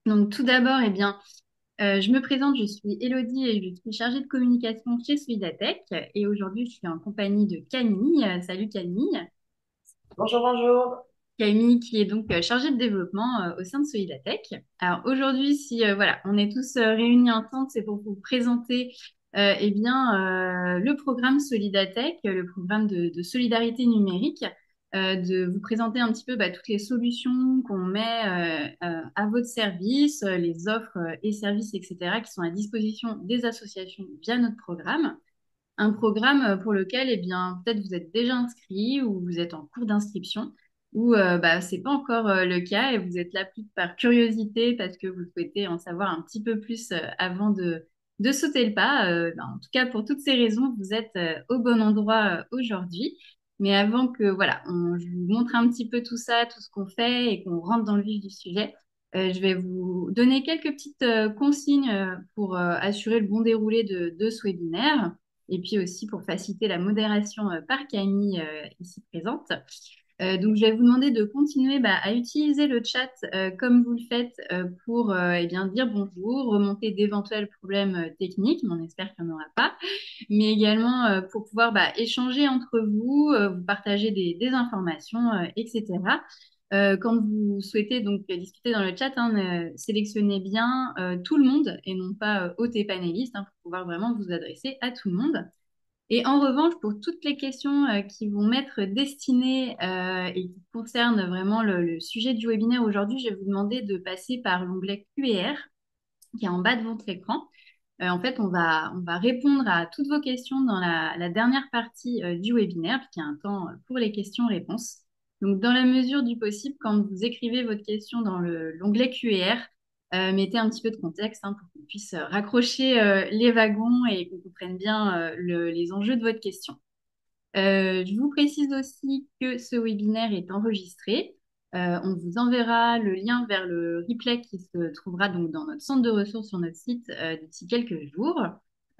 Donc, tout d'abord, eh bien, je me présente, je suis Elodie et je suis chargée de communication chez Solidatech. Et aujourd'hui, je suis en compagnie de Camille. Salut Camille. Bonjour, bonjour. Camille qui est donc chargée de développement au sein de Solidatech. Alors aujourd'hui, si voilà, on est tous réunis ensemble, c'est pour vous présenter eh bien, le programme Solidatech, le programme de solidarité numérique, de vous présenter un petit peu toutes les solutions qu'on met à votre service, les offres et services, etc., qui sont à disposition des associations via notre programme. Un programme pour lequel, eh bien, peut-être vous êtes déjà inscrit ou vous êtes en cours d'inscription ou c'est pas encore le cas et vous êtes là plus par curiosité parce que vous souhaitez en savoir un petit peu plus avant de sauter le pas. En tout cas, pour toutes ces raisons, vous êtes au bon endroit aujourd'hui. Mais avant que voilà, je vous montre un petit peu tout ça, tout ce qu'on fait et qu'on rentre dans le vif du sujet, je vais vous donner quelques petites consignes pour assurer le bon déroulé de ce webinaire et puis aussi pour faciliter la modération par Camille ici présente. Donc, je vais vous demander de continuer à utiliser le chat comme vous le faites pour eh bien, dire bonjour, remonter d'éventuels problèmes techniques, mais on espère qu'il n'y en aura pas, mais également pour pouvoir échanger entre vous, vous partager des informations, etc. Quand vous souhaitez donc discuter dans le chat, hein, sélectionnez bien tout le monde et non pas hôtes et panélistes hein, pour pouvoir vraiment vous adresser à tout le monde. Et en revanche, pour toutes les questions qui vont m'être destinées et qui concernent vraiment le sujet du webinaire aujourd'hui, je vais vous demander de passer par l'onglet Q&R qui est en bas de votre écran. En fait, on va répondre à toutes vos questions dans la dernière partie du webinaire, puisqu'il y a un temps pour les questions-réponses. Donc, dans la mesure du possible, quand vous écrivez votre question dans l'onglet Q&R, mettez un petit peu de contexte hein, pour qu'on puisse raccrocher les wagons et qu'on comprenne bien les enjeux de votre question. Je vous précise aussi que ce webinaire est enregistré. On vous enverra le lien vers le replay qui se trouvera donc dans notre centre de ressources sur notre site d'ici quelques jours.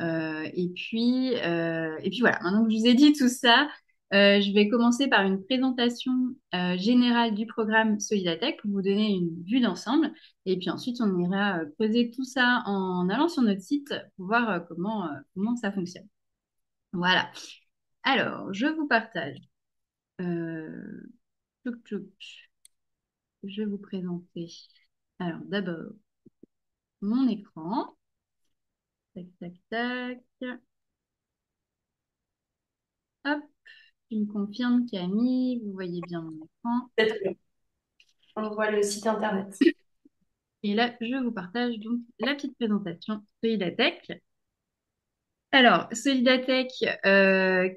Et puis voilà, maintenant que je vous ai dit tout ça, je vais commencer par une présentation générale du programme Solidatech pour vous donner une vue d'ensemble. Et puis ensuite, on ira creuser tout ça en allant sur notre site pour voir comment ça fonctionne. Voilà. Alors, je vous partage. Euh, tchouk, tchouk. Je vais vous présenter. Alors, d'abord, mon écran. Tac, tac, tac. Hop, tu me confirmes, Camille, vous voyez bien mon écran. Peut-être que on voit le site internet. Et là, je vous partage donc la petite présentation de Idatech. Alors, Solidatech,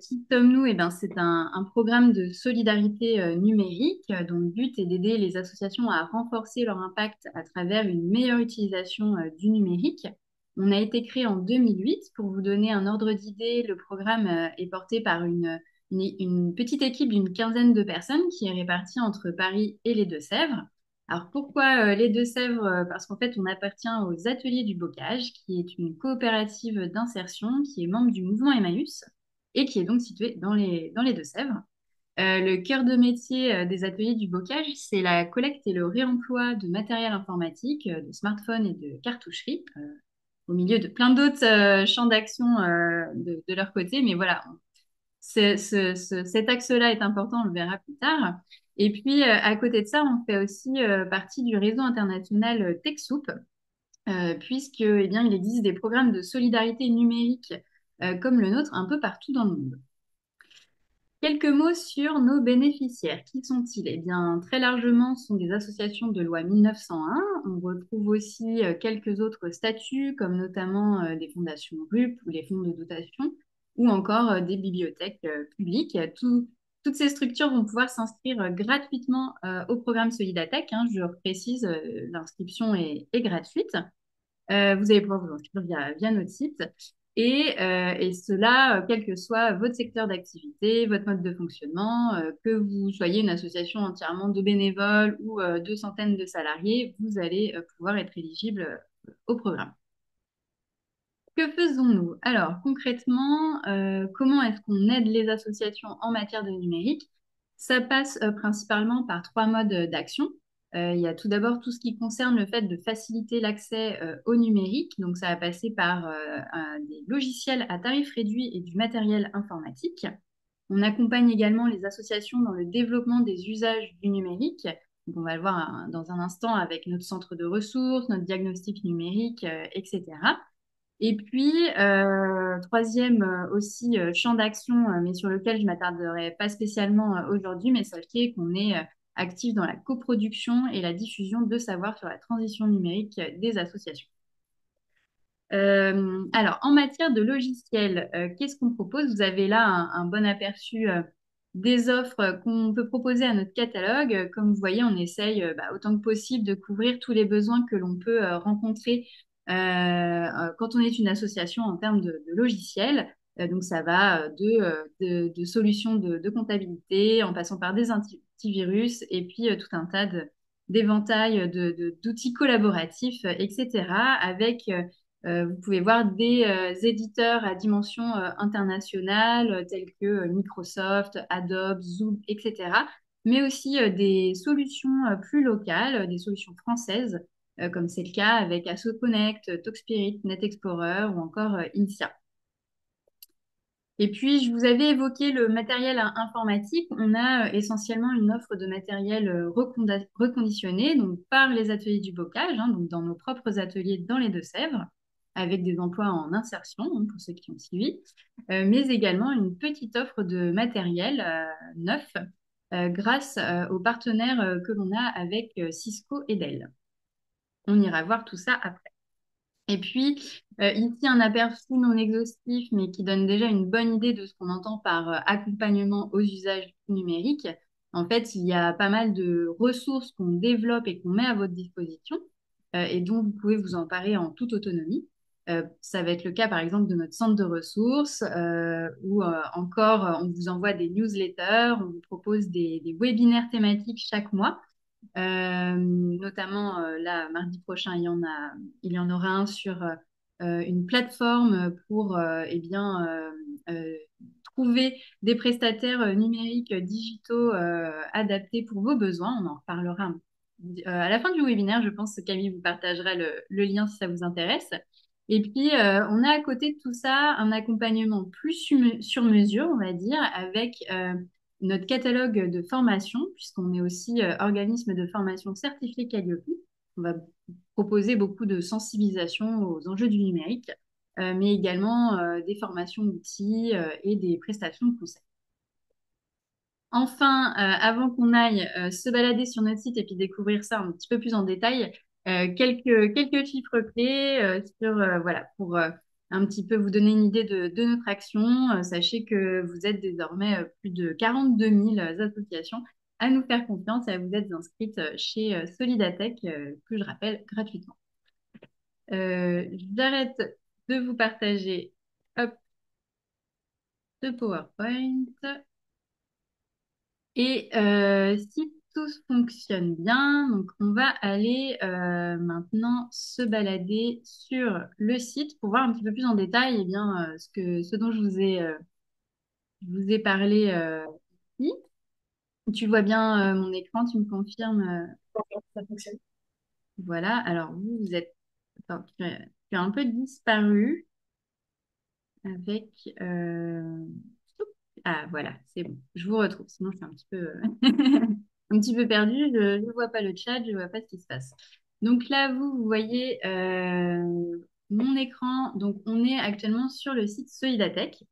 qui sommes-nous? Eh ben, c'est un programme de solidarité numérique dont le but est d'aider les associations à renforcer leur impact à travers une meilleure utilisation du numérique. On a été créé en 2008. Pour vous donner un ordre d'idée, le programme est porté par une petite équipe d'une quinzaine de personnes qui est répartie entre Paris et les Deux-Sèvres. Alors pourquoi les Deux-Sèvres? Parce qu'en fait, on appartient aux Ateliers du Bocage, qui est une coopérative d'insertion qui est membre du mouvement Emmaüs et qui est donc située dans les Deux-Sèvres. Le cœur de métier des Ateliers du Bocage, c'est la collecte et le réemploi de matériel informatique, de smartphones et de cartoucheries, au milieu de plein d'autres champs d'action de leur côté. Mais voilà, cet axe-là est important, on le verra plus tard. Et puis, à côté de ça, on fait aussi partie du réseau international TechSoup, puisque, eh bien, il existe des programmes de solidarité numérique comme le nôtre un peu partout dans le monde. Quelques mots sur nos bénéficiaires. Qui sont-ils? Eh bien, très largement, ce sont des associations de loi 1901. On retrouve aussi quelques autres statuts, comme notamment des fondations RUP ou les fonds de dotation, ou encore des bibliothèques publiques. Toutes ces structures vont pouvoir s'inscrire gratuitement au programme Solidatech, hein. Je précise, l'inscription est gratuite. Vous allez pouvoir vous inscrire via notre site. Et cela, quel que soit votre secteur d'activité, votre mode de fonctionnement, que vous soyez une association entièrement de bénévoles ou de centaines de salariés, vous allez pouvoir être éligible au programme. Que faisons-nous? Alors, concrètement, comment est-ce qu'on aide les associations en matière de numérique? Ça passe principalement par trois modes d'action. Il y a tout d'abord tout ce qui concerne le fait de faciliter l'accès au numérique. Donc, ça va passer par des logiciels à tarif réduit et du matériel informatique. On accompagne également les associations dans le développement des usages du numérique. Donc, on va le voir dans un instant avec notre centre de ressources, notre diagnostic numérique, etc. Et puis, troisième aussi champ d'action, mais sur lequel je m'attarderai pas spécialement aujourd'hui, mais sachez qu'on est actif dans la coproduction et la diffusion de savoir sur la transition numérique des associations. Alors, en matière de logiciels, qu'est-ce qu'on propose? Vous avez là un bon aperçu des offres qu'on peut proposer à notre catalogue. Comme vous voyez, on essaye autant que possible de couvrir tous les besoins que l'on peut rencontrer quand on est une association en termes de logiciels. Donc, ça va de solutions de comptabilité en passant par des antivirus et puis tout un tas d'éventails d'outils collaboratifs, etc. avec vous pouvez voir des éditeurs à dimension internationale tels que Microsoft, Adobe, Zoom, etc. Mais aussi des solutions plus locales, des solutions françaises, comme c'est le cas avec AssoConnect, TalkSpirit, NetExplorer ou encore Insia. Et puis, je vous avais évoqué le matériel informatique. On a essentiellement une offre de matériel reconditionné, donc par les ateliers du bocage, hein, donc dans nos propres ateliers dans les Deux-Sèvres, avec des emplois en insertion, hein, pour ceux qui ont suivi, mais également une petite offre de matériel neuf grâce aux partenaires que l'on a avec Cisco et Dell. On ira voir tout ça après. Et puis, ici, un aperçu non exhaustif, mais qui donne déjà une bonne idée de ce qu'on entend par accompagnement aux usages numériques. En fait, il y a pas mal de ressources qu'on développe et qu'on met à votre disposition et dont vous pouvez vous emparer en toute autonomie. Ça va être le cas, par exemple, de notre centre de ressources où encore, on vous envoie des newsletters, on vous propose des webinaires thématiques chaque mois. Notamment, là, mardi prochain, il y en aura un sur une plateforme pour eh bien, trouver des prestataires numériques digitaux adaptés pour vos besoins. On en reparlera à la fin du webinaire. Je pense que Camille vous partagera le lien si ça vous intéresse. Et puis, on a à côté de tout ça un accompagnement plus sur mesure, on va dire, avec notre catalogue de formation, puisqu'on est aussi organisme de formation certifié Calliope. On va proposer beaucoup de sensibilisation aux enjeux du numérique, mais également des formations d'outils et des prestations de conseil. Enfin, avant qu'on aille se balader sur notre site et puis découvrir ça un petit peu plus en détail, quelques chiffres clés voilà, pour un petit peu vous donner une idée de notre action. Sachez que vous êtes désormais plus de 42 000 associations à nous faire confiance et à vous être inscrites chez Solidatech, que je rappelle gratuitement. J'arrête de vous partager hop, ce PowerPoint. Et si tout fonctionne bien, donc on va aller maintenant se balader sur le site pour voir un petit peu plus en détail ce dont je vous ai parlé ici. Tu vois bien mon écran, tu me confirmes. Ça fonctionne. Voilà, alors vous êtes... Attends, tu as un peu disparu avec... euh, Ah, voilà, c'est bon. Je vous retrouve. Sinon, je suis un petit peu, un petit peu perdue. Je ne vois pas le chat, je ne vois pas ce qui se passe. Donc là, vous voyez mon écran. Donc, on est actuellement sur le site Solidatech.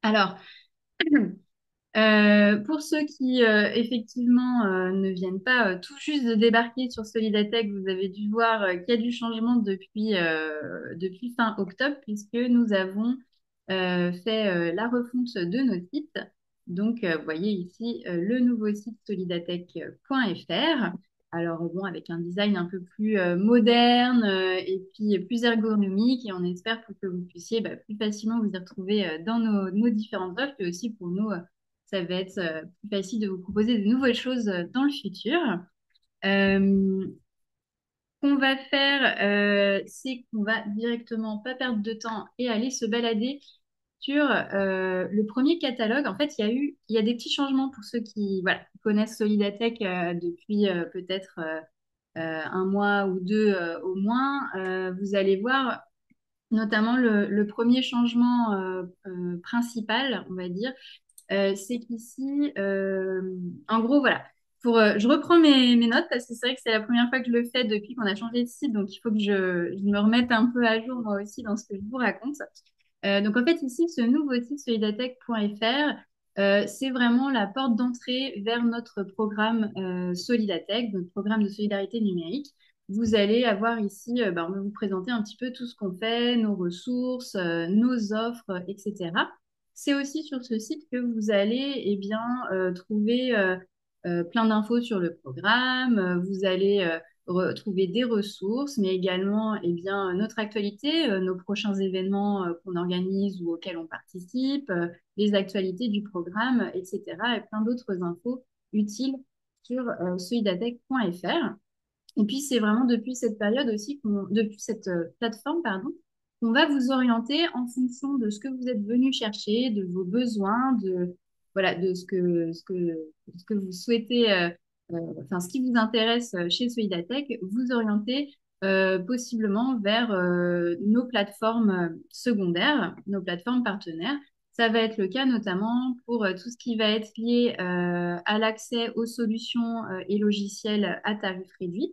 Alors, pour ceux qui effectivement ne viennent pas tout juste de débarquer sur Solidatech, vous avez dû voir qu'il y a du changement depuis fin octobre, puisque nous avons fait la refonte de nos sites. Donc, vous voyez ici le nouveau site solidatech.fr. Alors, bon, avec un design un peu plus moderne et puis plus ergonomique, et on espère pour que vous puissiez plus facilement vous y retrouver dans nos différentes offres, et aussi pour nous ça va être plus facile de vous proposer de nouvelles choses dans le futur. Ce qu'on va faire, c'est qu'on va directement pas perdre de temps et aller se balader sur le premier catalogue. En fait, il y a des petits changements pour ceux qui, voilà, connaissent Solidatech depuis peut-être un mois ou deux au moins. Vous allez voir notamment le premier changement principal, on va dire, c'est qu'ici, en gros, voilà. Je reprends mes notes parce que c'est vrai que c'est la première fois que je le fais depuis qu'on a changé de site, donc il faut que je me remette un peu à jour moi aussi dans ce que je vous raconte. Donc en fait ici, ce nouveau site solidatech.fr, c'est vraiment la porte d'entrée vers notre programme Solidatech, notre programme de solidarité numérique. Vous allez avoir ici, on va vous présenter un petit peu tout ce qu'on fait, nos ressources, nos offres, etc. C'est aussi sur ce site que vous allez trouver plein d'infos sur le programme. Vous allez retrouver des ressources, mais également notre actualité, nos prochains événements qu'on organise ou auxquels on participe, les actualités du programme, etc. et plein d'autres infos utiles sur solidatech.fr. Et puis, c'est vraiment depuis cette période aussi, depuis cette plateforme, pardon, qu'on va vous orienter en fonction de ce que vous êtes venu chercher, de vos besoins, voilà, de ce que vous souhaitez, enfin, ce qui vous intéresse chez Solidatech, vous orienter possiblement vers nos plateformes secondaires, nos plateformes partenaires. Ça va être le cas notamment pour tout ce qui va être lié à l'accès aux solutions et logiciels à tarif réduit,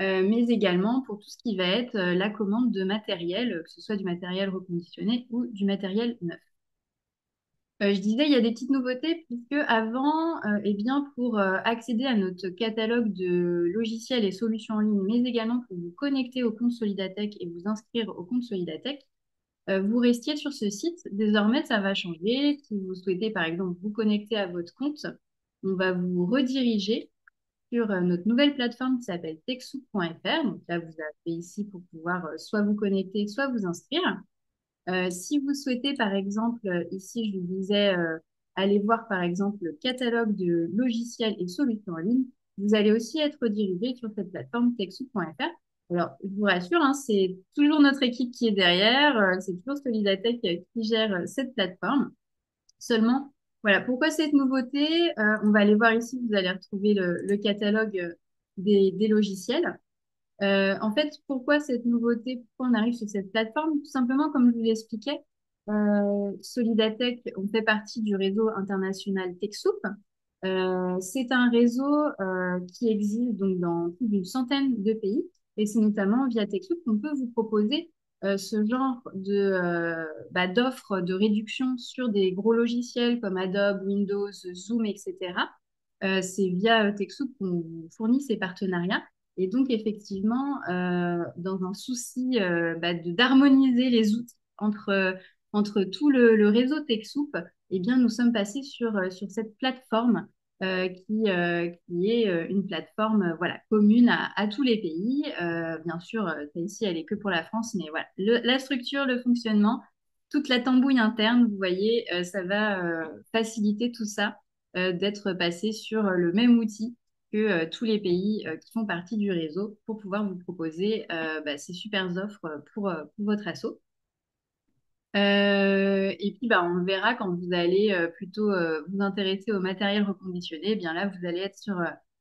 mais également pour tout ce qui va être la commande de matériel, que ce soit du matériel reconditionné ou du matériel neuf. Je disais, il y a des petites nouveautés puisque avant, pour accéder à notre catalogue de logiciels et solutions en ligne, mais également pour vous connecter au compte Solidatech et vous inscrire au compte Solidatech, vous restiez sur ce site. Désormais, ça va changer. Si vous souhaitez, par exemple, vous connecter à votre compte, on va vous rediriger sur notre nouvelle plateforme qui s'appelle techsoup.fr. Donc là, vous avez ici pour pouvoir soit vous connecter, soit vous inscrire. Si vous souhaitez, par exemple, ici, je vous disais, aller voir, par exemple, le catalogue de logiciels et solutions en ligne, vous allez aussi être dirigé sur cette plateforme techsoup.fr. Alors, je vous rassure, hein, c'est toujours notre équipe qui est derrière, c'est toujours Solidatech qui gère cette plateforme. Seulement, voilà, pourquoi cette nouveauté? On va aller voir ici, vous allez retrouver le catalogue des logiciels. En fait, pourquoi cette nouveauté? Pourquoi on arrive sur cette plateforme? Tout simplement, comme je vous l'expliquais, Solidatech, on fait partie du réseau international TechSoup. C'est un réseau qui existe donc dans plus d'une centaine de pays, et c'est notamment via TechSoup qu'on peut vous proposer ce genre d'offres de réduction sur des gros logiciels comme Adobe, Windows, Zoom, etc. C'est via TechSoup qu'on vous fournit ces partenariats. Et donc, effectivement, dans un souci d'harmoniser les outils entre tout le réseau TechSoup, eh bien, nous sommes passés sur cette plateforme qui est une plateforme voilà, commune à tous les pays. Bien sûr, celle-ci, elle est que pour la France, mais voilà, la structure, le fonctionnement, toute la tambouille interne, vous voyez, ça va faciliter tout ça, d'être passé sur le même outil que tous les pays qui font partie du réseau pour pouvoir vous proposer ces super offres pour votre asso. Et puis, on verra quand vous allez plutôt vous intéresser au matériel reconditionné. Eh bien là, vous allez être sur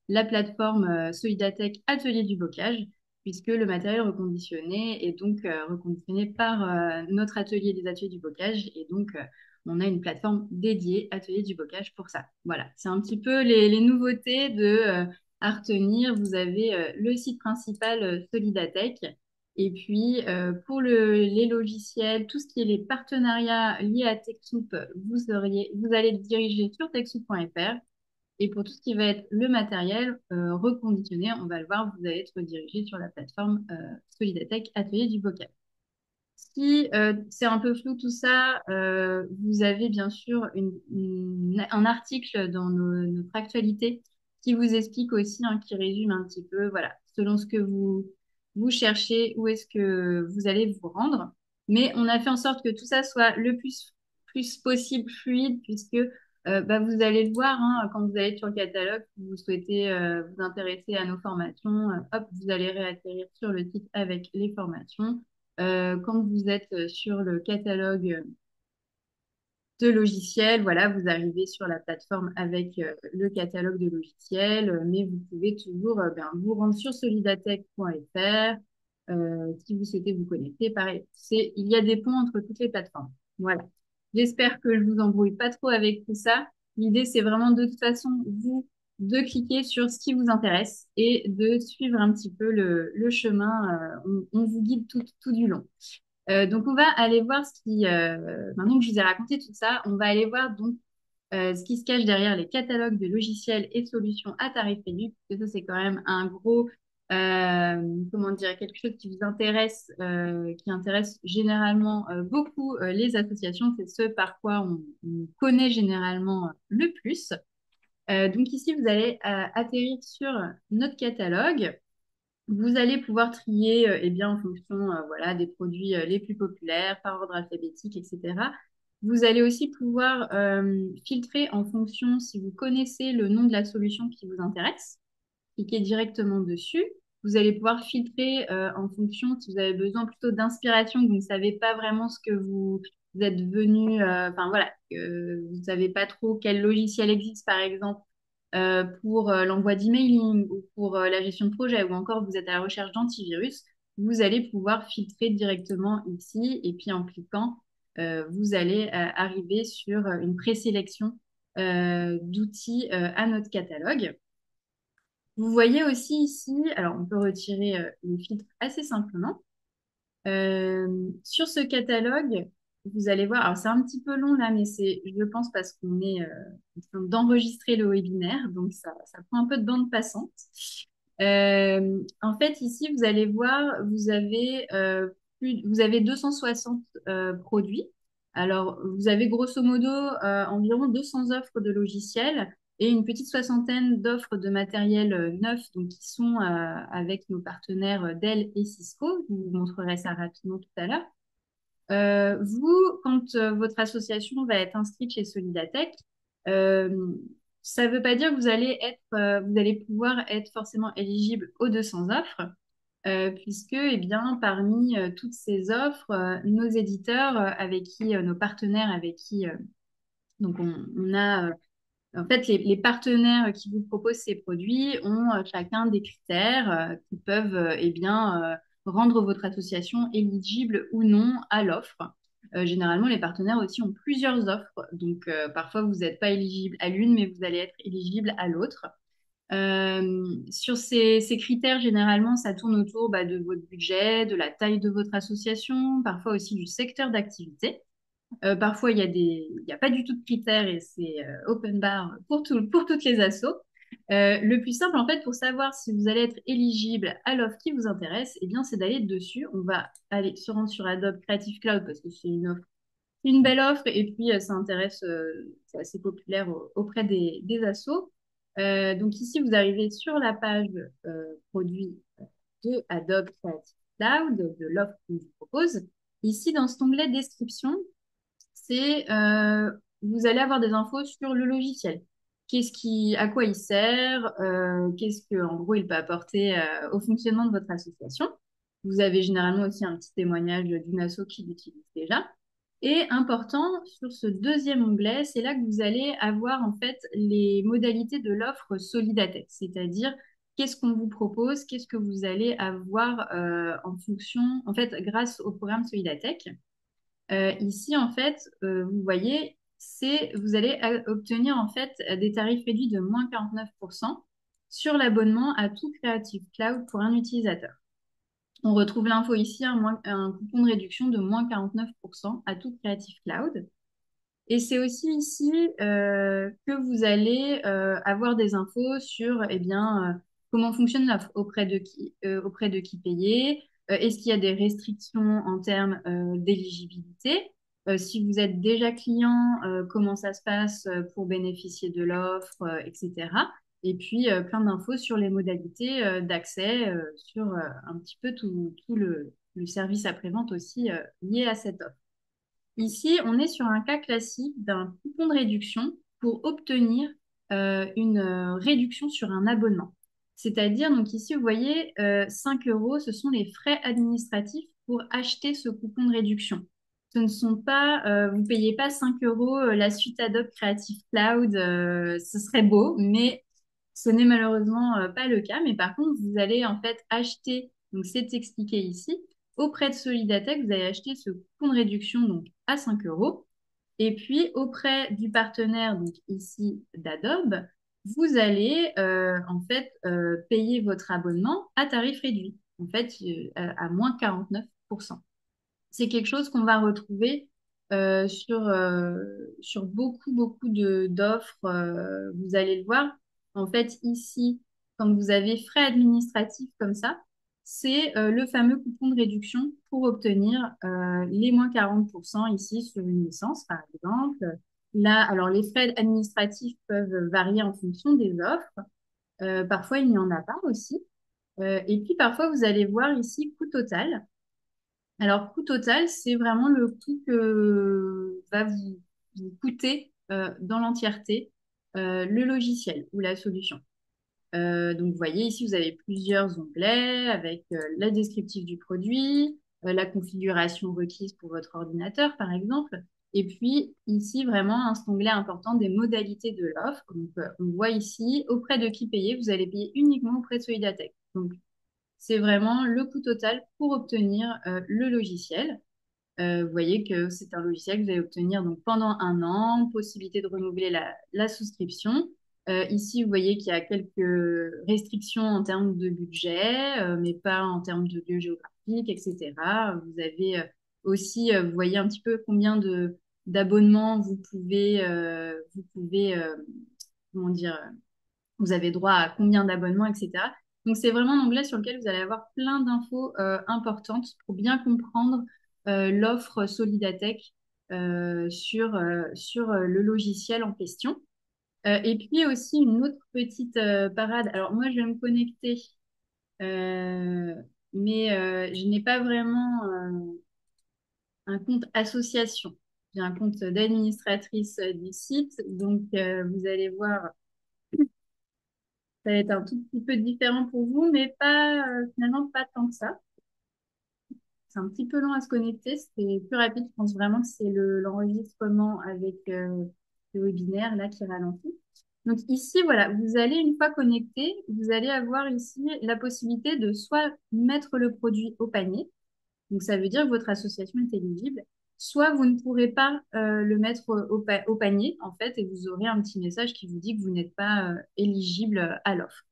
la plateforme Solidatech Atelier du Bocage, puisque le matériel reconditionné est donc reconditionné par notre atelier des Ateliers du Bocage. Et donc, on a une plateforme dédiée Atelier du Bocage pour ça. Voilà, c'est un petit peu les nouveautés à retenir. Vous avez le site principal Solidatech. Et puis, pour les logiciels, tout ce qui est les partenariats liés à TechSoup, vous allez le diriger sur techsoup.fr. Et pour tout ce qui va être le matériel reconditionné, on va le voir, vous allez être dirigé sur la plateforme Solidatech Atelier du Bocal. Si c'est un peu flou tout ça, vous avez bien sûr un article dans notre actualité qui vous explique aussi, hein, qui résume un petit peu, voilà, selon ce que vous cherchez, où est-ce que vous allez vous rendre. Mais on a fait en sorte que tout ça soit le plus possible fluide, puisque vous allez le voir, hein, quand vous allez sur le catalogue, si vous souhaitez vous intéresser à nos formations, hop, vous allez réatterrir sur le site avec les formations. Quand vous êtes sur le catalogue de logiciels. Voilà, vous arrivez sur la plateforme avec le catalogue de logiciels, mais vous pouvez toujours vous rendre sur solidatech.fr si vous souhaitez vous connecter. Pareil, il y a des ponts entre toutes les plateformes. Voilà. J'espère que je vous embrouille pas trop avec tout ça. L'idée, c'est vraiment de toute façon, vous, de cliquer sur ce qui vous intéresse et de suivre un petit peu le chemin. On vous guide tout du long. Donc, on va aller voir maintenant que je vous ai raconté tout ça, on va aller voir donc ce qui se cache derrière les catalogues de logiciels et de solutions à tarif réduit, parce que ça, c'est quand même un gros, comment dire, quelque chose qui vous intéresse, qui intéresse généralement beaucoup les associations. C'est ce par quoi on connaît généralement le plus. Donc ici, vous allez atterrir sur notre catalogue. Vous allez pouvoir trier eh bien, en fonction voilà, des produits les plus populaires, par ordre alphabétique, etc. Vous allez aussi pouvoir filtrer en fonction si vous connaissez le nom de la solution qui vous intéresse. Cliquez directement dessus. Vous allez pouvoir filtrer en fonction si vous avez besoin plutôt d'inspiration, que vous ne savez pas vraiment ce que vous êtes venu, enfin voilà, vous ne savez pas trop quel logiciel existe par exemple pour l'envoi d'emailing ou pour la gestion de projet ou encore vous êtes à la recherche d'antivirus, vous allez pouvoir filtrer directement ici et puis en cliquant, vous allez arriver sur une présélection d'outils à notre catalogue. Vous voyez aussi ici, alors on peut retirer le filtre assez simplement. Sur ce catalogue, vous allez voir, alors c'est un petit peu long là, mais c'est, je pense, parce qu'on est en train d'enregistrer le webinaire, donc ça prend un peu de bande passante. En fait, ici, vous allez voir, vous avez 260 produits. Alors, vous avez grosso modo environ 200 offres de logiciels et une petite soixantaine d'offres de matériel neuf, donc qui sont avec nos partenaires Dell et Cisco. Je vous montrerai ça rapidement tout à l'heure. Vous, quand votre association va être inscrite chez Solidatech, euh, ça ne veut pas dire que vous allez pouvoir être forcément éligible aux 200 offres, puisque, eh bien, parmi toutes ces offres, nos éditeurs avec qui, nos partenaires avec qui, donc on a en fait, les partenaires qui vous proposent ces produits ont chacun des critères qui peuvent eh bien, rendre votre association éligible ou non à l'offre. Généralement, les partenaires aussi ont plusieurs offres. Donc, parfois, vous n'êtes pas éligible à l'une, mais vous allez être éligible à l'autre. Sur ces critères, généralement, ça tourne autour de votre budget, de la taille de votre association, parfois aussi du secteur d'activité. Parfois, il y a pas du tout de critères et c'est open bar pour toutes les assos. Le plus simple, en fait, pour savoir si vous allez être éligible à l'offre qui vous intéresse, eh bien, c'est d'aller dessus. On va aller se rendre sur Adobe Creative Cloud parce que c'est une belle offre et puis ça intéresse, c'est assez populaire auprès des assos. Donc ici, vous arrivez sur la page produit de Adobe Creative Cloud, de l'offre qu'on vous propose. Ici, dans cet onglet description, vous allez avoir des infos sur le logiciel. À quoi il sert, qu'est-ce que, en gros, il peut apporter au fonctionnement de votre association. Vous avez généralement aussi un petit témoignage d'une asso qui l'utilise déjà. Et important, sur ce deuxième onglet, c'est là que vous allez avoir en fait les modalités de l'offre Solidatech, c'est-à-dire qu'est-ce qu'on vous propose, qu'est-ce que vous allez avoir en fonction, en fait, grâce au programme Solidatech. Ici, en fait, vous voyez, vous allez obtenir en fait des tarifs réduits de moins 49% sur l'abonnement à tout Creative Cloud pour un utilisateur. On retrouve l'info ici, un coupon de réduction de moins 49% à tout Creative Cloud. Et c'est aussi ici que vous allez avoir des infos sur eh bien, comment fonctionne l'offre, auprès de qui payer, est-ce qu'il y a des restrictions en termes d'éligibilité, si vous êtes déjà client, comment ça se passe pour bénéficier de l'offre, etc. Et puis plein d'infos sur les modalités d'accès, sur un petit peu tout le service après-vente aussi lié à cette offre. Ici, on est sur un cas classique d'un coupon de réduction pour obtenir une réduction sur un abonnement. C'est-à-dire, donc ici, vous voyez, 5 euros, ce sont les frais administratifs pour acheter ce coupon de réduction. ce ne sont pas, vous payez pas 5 euros la suite Adobe Creative Cloud, ce serait beau, mais ce n'est malheureusement pas le cas. Mais par contre, vous allez en fait acheter, donc c'est expliqué ici, auprès de Solidatech, vous allez acheter ce coupon de réduction donc à 5 euros. Et puis auprès du partenaire, donc ici d'Adobe, vous allez en fait payer votre abonnement à tarif réduit, en fait à moins 49%. C'est quelque chose qu'on va retrouver sur beaucoup, beaucoup d'offres. Vous allez le voir. En fait, ici, quand vous avez frais administratifs comme ça, c'est le fameux coupon de réduction pour obtenir les moins 40% ici sur une licence, par exemple. Là, alors les frais administratifs peuvent varier en fonction des offres. Parfois, il n'y en a pas aussi. Et puis, parfois, vous allez voir ici coût total. Alors, coût total, c'est vraiment le coût que va vous coûter dans l'entièreté le logiciel ou la solution. Donc, vous voyez ici, vous avez plusieurs onglets avec la descriptif du produit, la configuration requise pour votre ordinateur, par exemple. Et puis, ici, vraiment, un onglet important des modalités de l'offre. Donc, on voit ici, auprès de qui payer, vous allez payer uniquement auprès de Solidatech. Donc, c'est vraiment le coût total pour obtenir le logiciel. Vous voyez que c'est un logiciel que vous allez obtenir donc pendant un an, possibilité de renouveler la souscription. Ici, vous voyez qu'il y a quelques restrictions en termes de budget, mais pas en termes de lieu géographique, etc. Vous avez aussi, vous voyez un petit peu combien de d'abonnements vous pouvez, comment dire, vous avez droit à combien d'abonnements, etc. Donc, c'est vraiment un onglet sur lequel vous allez avoir plein d'infos importantes pour bien comprendre l'offre Solidatech sur le logiciel en question. Et puis aussi une autre petite parade. Alors moi, je vais me connecter, euh, mais je n'ai pas vraiment un compte association. J'ai un compte d'administratrice du site. Donc, vous allez voir, ça va être un tout petit peu différent pour vous, mais pas finalement pas tant que ça. C'est un petit peu long à se connecter, c'est plus rapide. Je pense vraiment que c'est l'enregistrement avec le webinaire là qui ralentit. Donc ici, voilà, vous allez une fois connecté, vous allez avoir ici la possibilité de soit mettre le produit au panier, donc ça veut dire que votre association est éligible, soit vous ne pourrez pas le mettre au panier en fait, et vous aurez un petit message qui vous dit que vous n'êtes pas éligible à l'offre.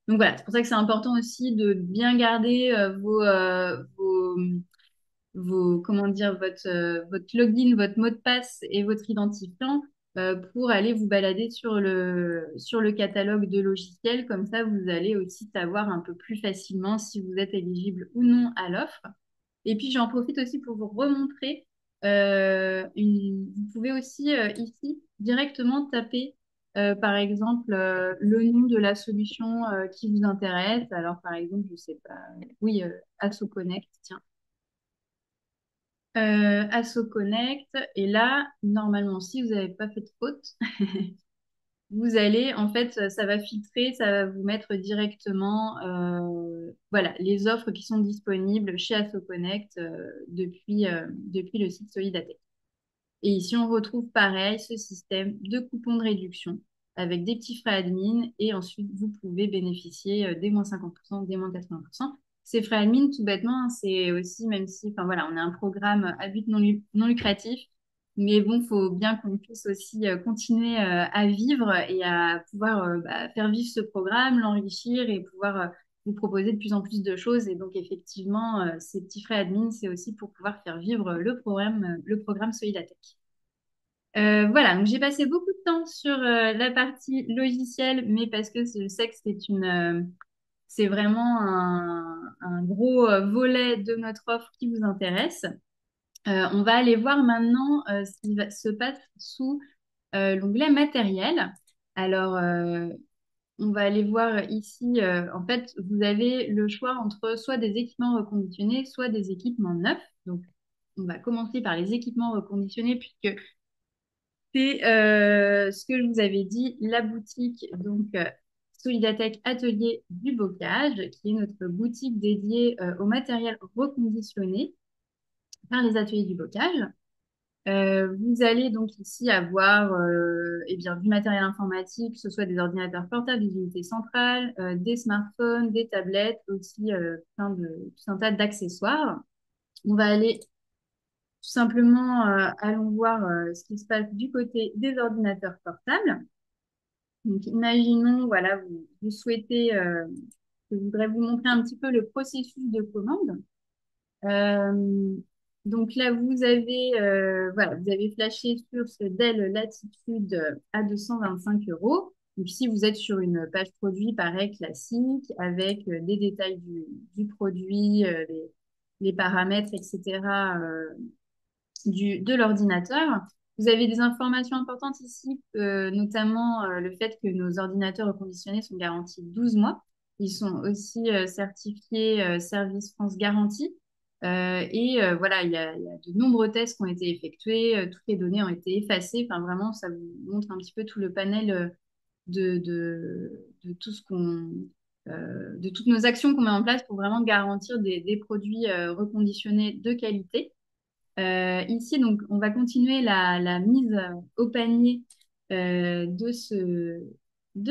Donc voilà, c'est pour ça que c'est important aussi de bien garder comment dire, votre login, votre mot de passe et votre identifiant pour aller vous balader sur le catalogue de logiciels. Comme ça, vous allez aussi savoir un peu plus facilement si vous êtes éligible ou non à l'offre. Et puis, j'en profite aussi pour vous remontrer. Vous pouvez aussi ici directement taper, par exemple, le nom de la solution qui vous intéresse. Alors, par exemple, je sais pas, oui, Asso Connect, tiens. Asso Connect. Et là, normalement, si vous n'avez pas fait de faute, vous allez, en fait, ça va filtrer, ça va vous mettre directement, voilà, les offres qui sont disponibles chez AssoConnect depuis le site Solidatech. Et ici, on retrouve pareil ce système de coupons de réduction avec des petits frais admin et ensuite, vous pouvez bénéficier des moins 50%, des moins 80%. Ces frais admin, tout bêtement, hein, c'est aussi, même si, enfin voilà, on a un programme à but non lucratif, mais bon, faut bien qu'on puisse aussi continuer à vivre et à pouvoir faire vivre ce programme, l'enrichir et pouvoir vous proposer de plus en plus de choses. Et donc, effectivement, ces petits frais admin, c'est aussi pour pouvoir faire vivre le programme Solidatech. Voilà, donc j'ai passé beaucoup de temps sur la partie logicielle, mais parce que je sais que c'est vraiment un gros volet de notre offre qui vous intéresse. On va aller voir maintenant ce qui se passe sous l'onglet matériel. Alors, on va aller voir ici, en fait, vous avez le choix entre soit des équipements reconditionnés, soit des équipements neufs. Donc, on va commencer par les équipements reconditionnés puisque c'est ce que je vous avais dit, la boutique, donc Solidatech Atelier du Bocage, qui est notre boutique dédiée au matériel reconditionné par les ateliers du bocage. Vous allez donc ici avoir eh bien, du matériel informatique, que ce soit des ordinateurs portables, des unités centrales, des smartphones, des tablettes, aussi tout un tas d'accessoires. On va aller tout simplement, allons voir ce qui se passe du côté des ordinateurs portables. Donc, imaginons, voilà, vous souhaitez, je voudrais vous montrer un petit peu le processus de commande. Euh, donc là, voilà, vous avez flashé sur ce Dell Latitude à 225 euros. Donc ici, vous êtes sur une page produit, pareil, classique, avec des détails du produit, les paramètres, etc., de l'ordinateur. Vous avez des informations importantes ici, notamment le fait que nos ordinateurs reconditionnés sont garantis 12 mois. Ils sont aussi certifiés Service France Garantie. Voilà, il y a de nombreux tests qui ont été effectués, toutes les données ont été effacées. Enfin, vraiment, ça vous montre un petit peu tout le panel de tout de toutes nos actions qu'on met en place pour vraiment garantir des produits reconditionnés de qualité. Ici, donc, on va continuer la mise au panier de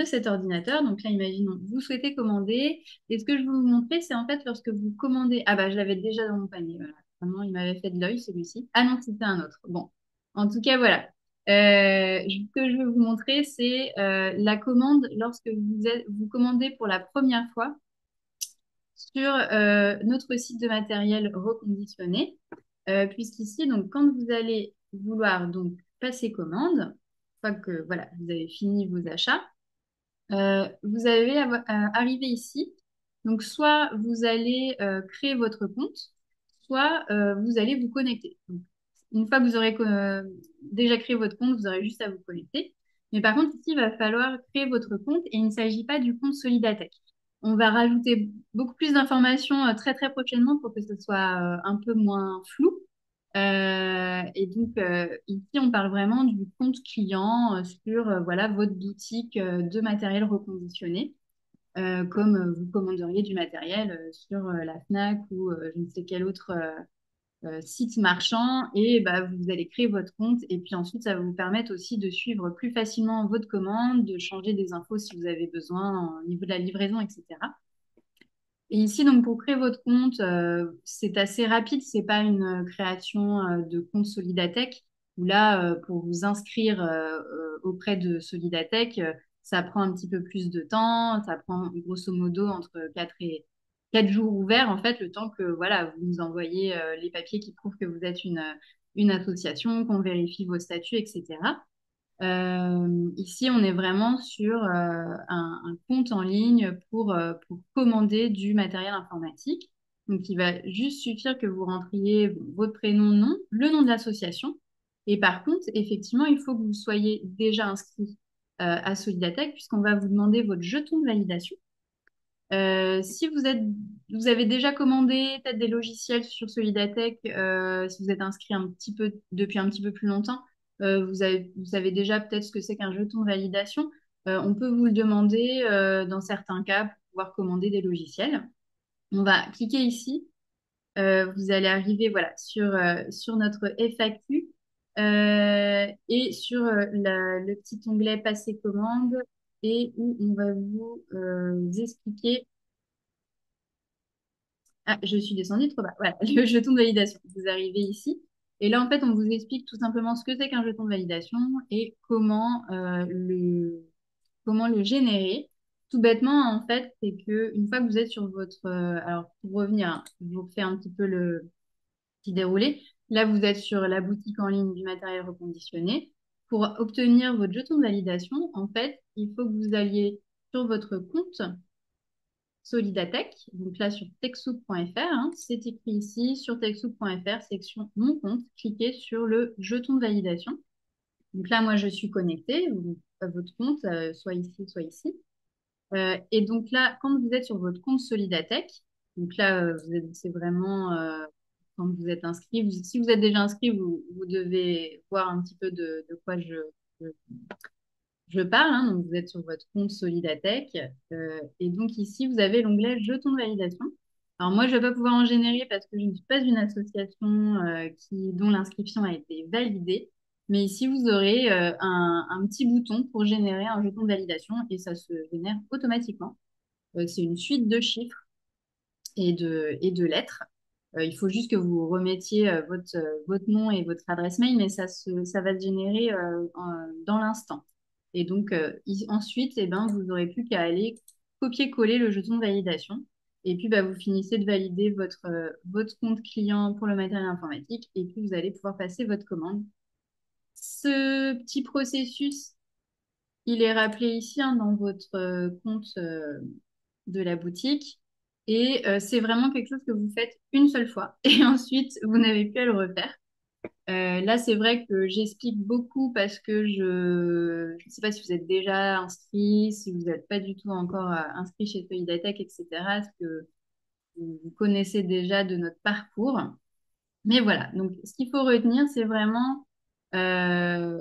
cet ordinateur. Donc là, imaginons, vous souhaitez commander. Et ce que je vais vous montrer, c'est en fait lorsque vous commandez. Ah bah, je l'avais déjà dans mon panier. Voilà. Vraiment, il m'avait fait de l'œil, celui-ci. Ah non, c'était un autre. Bon, en tout cas, voilà. Ce que je vais vous montrer, c'est la commande lorsque vous commandez pour la première fois sur notre site de matériel reconditionné, puisqu'ici, donc, quand vous allez vouloir donc passer commande, une fois que voilà, vous avez fini vos achats, vous allez arriver ici. Donc, soit vous allez créer votre compte, soit vous allez vous connecter. Donc, une fois que vous aurez déjà créé votre compte, vous aurez juste à vous connecter. Mais par contre, ici, il va falloir créer votre compte et il ne s'agit pas du compte Solidatech. On va rajouter beaucoup plus d'informations très très prochainement pour que ce soit un peu moins flou. Ici, on parle vraiment du compte client sur voilà, votre boutique de matériel reconditionné, comme vous commanderiez du matériel sur la Fnac ou je ne sais quel autre site marchand. Et bah, vous allez créer votre compte. Et puis ensuite, ça va vous permettre aussi de suivre plus facilement votre commande, de changer des infos si vous avez besoin au niveau de la livraison, etc. Et ici, donc, pour créer votre compte, c'est assez rapide. C'est pas une création de compte Solidatech où là, pour vous inscrire auprès de Solidatech, ça prend un petit peu plus de temps. Ça prend grosso modo entre 4 jours ouverts, en fait, le temps que voilà, vous nous envoyez les papiers qui prouvent que vous êtes une association, qu'on vérifie vos statuts, etc. Ici, on est vraiment sur un compte en ligne pour commander du matériel informatique. Donc, il va juste suffire que vous rentriez votre prénom, nom, le nom de l'association. Et par contre, effectivement, il faut que vous soyez déjà inscrit à Solidatech puisqu'on va vous demander votre jeton de validation. Si vous avez déjà commandé peut-être des logiciels sur Solidatech, si vous êtes inscrit depuis un petit peu plus longtemps, vous savez déjà peut-être ce que c'est qu'un jeton de validation. On peut vous le demander dans certains cas pour pouvoir commander des logiciels. On va cliquer ici. Vous allez arriver voilà, sur notre FAQ et sur le petit onglet Passer commande et où on va vous expliquer. Ah, je suis descendue trop bas. Voilà, le jeton de validation. Vous arrivez ici. Et là, en fait, on vous explique tout simplement ce que c'est qu'un jeton de validation et comment le générer. Tout bêtement, en fait, c'est que une fois que vous êtes sur votre... alors, pour revenir, hein, je vous refais un petit peu le petit déroulé. Là, vous êtes sur la boutique en ligne du matériel reconditionné. Pour obtenir votre jeton de validation, en fait, il faut que vous alliez sur votre compte Solidatech, donc là sur techsoup.fr, hein, c'est écrit ici sur techsoup.fr, section Mon compte, cliquez sur le jeton de validation. Donc là, moi, je suis connectée à votre compte, soit ici, soit ici. Et donc là, quand vous êtes sur votre compte Solidatech, donc là, c'est vraiment quand vous êtes inscrit. Si vous êtes déjà inscrit, vous devez voir un petit peu de quoi je je parle, hein, donc vous êtes sur votre compte Solidatech. Et donc ici, vous avez l'onglet Jetons de validation. Alors moi, je vais pas pouvoir en générer parce que je ne suis pas une association dont l'inscription a été validée. Mais ici, vous aurez un petit bouton pour générer un jeton de validation et ça se génère automatiquement. C'est une suite de chiffres et de lettres. Il faut juste que vous remettiez votre nom et votre adresse mail, mais ça va se générer dans l'instant. Et donc, ensuite, eh ben, vous n'aurez plus qu'à aller copier-coller le jeton de validation. Et puis, bah, vous finissez de valider votre compte client pour le matériel informatique. Et puis, vous allez pouvoir passer votre commande. Ce petit processus, il est rappelé ici hein, dans votre compte de la boutique. Et c'est vraiment quelque chose que vous faites une seule fois. Et ensuite, vous n'avez plus à le refaire. Là, c'est vrai que j'explique beaucoup parce que je ne sais pas si vous êtes déjà inscrit, si vous n'êtes pas du tout encore inscrit chez Solidatech, etc. Est-ce que vous connaissez déjà de notre parcours? Mais voilà, donc ce qu'il faut retenir, c'est vraiment euh,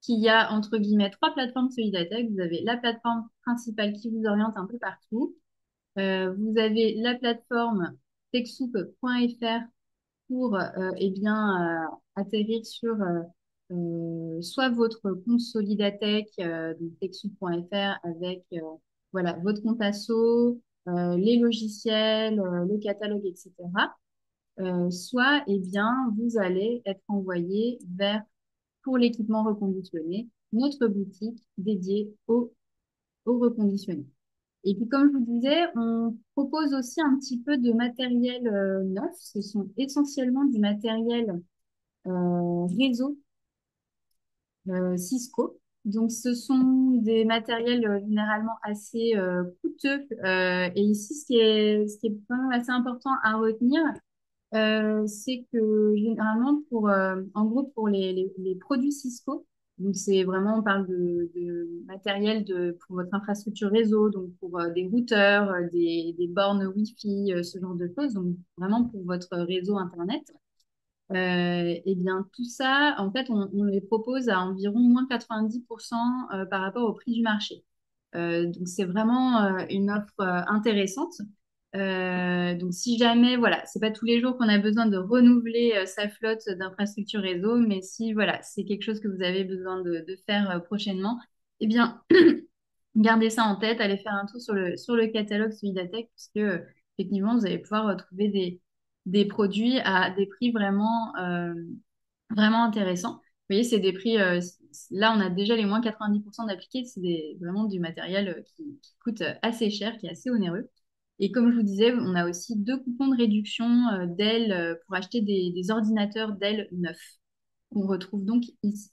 qu'il y a entre guillemets trois plateformes Solidatech. Vous avez la plateforme principale qui vous oriente un peu partout. Vous avez la plateforme techsoup.fr pour eh bien, atterrir sur soit votre compte Solidatech, donc techsoup.fr avec voilà, votre compte asso, les logiciels, le catalogue, etc. Soit eh bien, vous allez être envoyé vers, pour l'équipement reconditionné, notre boutique dédiée au reconditionné. Et puis, comme je vous disais, on propose aussi un petit peu de matériel neuf. Ce sont essentiellement du matériel réseau Cisco. Donc, ce sont des matériels généralement assez coûteux. Et ici, ce qui est quand même assez important à retenir, c'est que généralement, en gros, pour les produits Cisco, donc c'est vraiment, on parle de matériel pour votre infrastructure réseau, donc pour des routeurs, des bornes Wi-Fi, ce genre de choses, donc vraiment pour votre réseau Internet. Eh bien, tout ça, en fait, on les propose à environ moins 90% par rapport au prix du marché. Donc, c'est vraiment une offre intéressante. Donc, si jamais, voilà, c'est pas tous les jours qu'on a besoin de renouveler sa flotte d'infrastructures réseau, mais si, voilà, c'est quelque chose que vous avez besoin de faire prochainement, eh bien, gardez ça en tête, allez faire un tour sur le catalogue Solidatech, puisque effectivement, vous allez pouvoir retrouver des produits à des prix vraiment intéressants. Vous voyez, c'est des prix, là, on a déjà les moins 90% d'appliqués, c'est vraiment du matériel qui coûte assez cher, qui est assez onéreux. Et comme je vous disais, on a aussi deux coupons de réduction Dell pour acheter des ordinateurs Dell neufs, qu'on retrouve donc ici.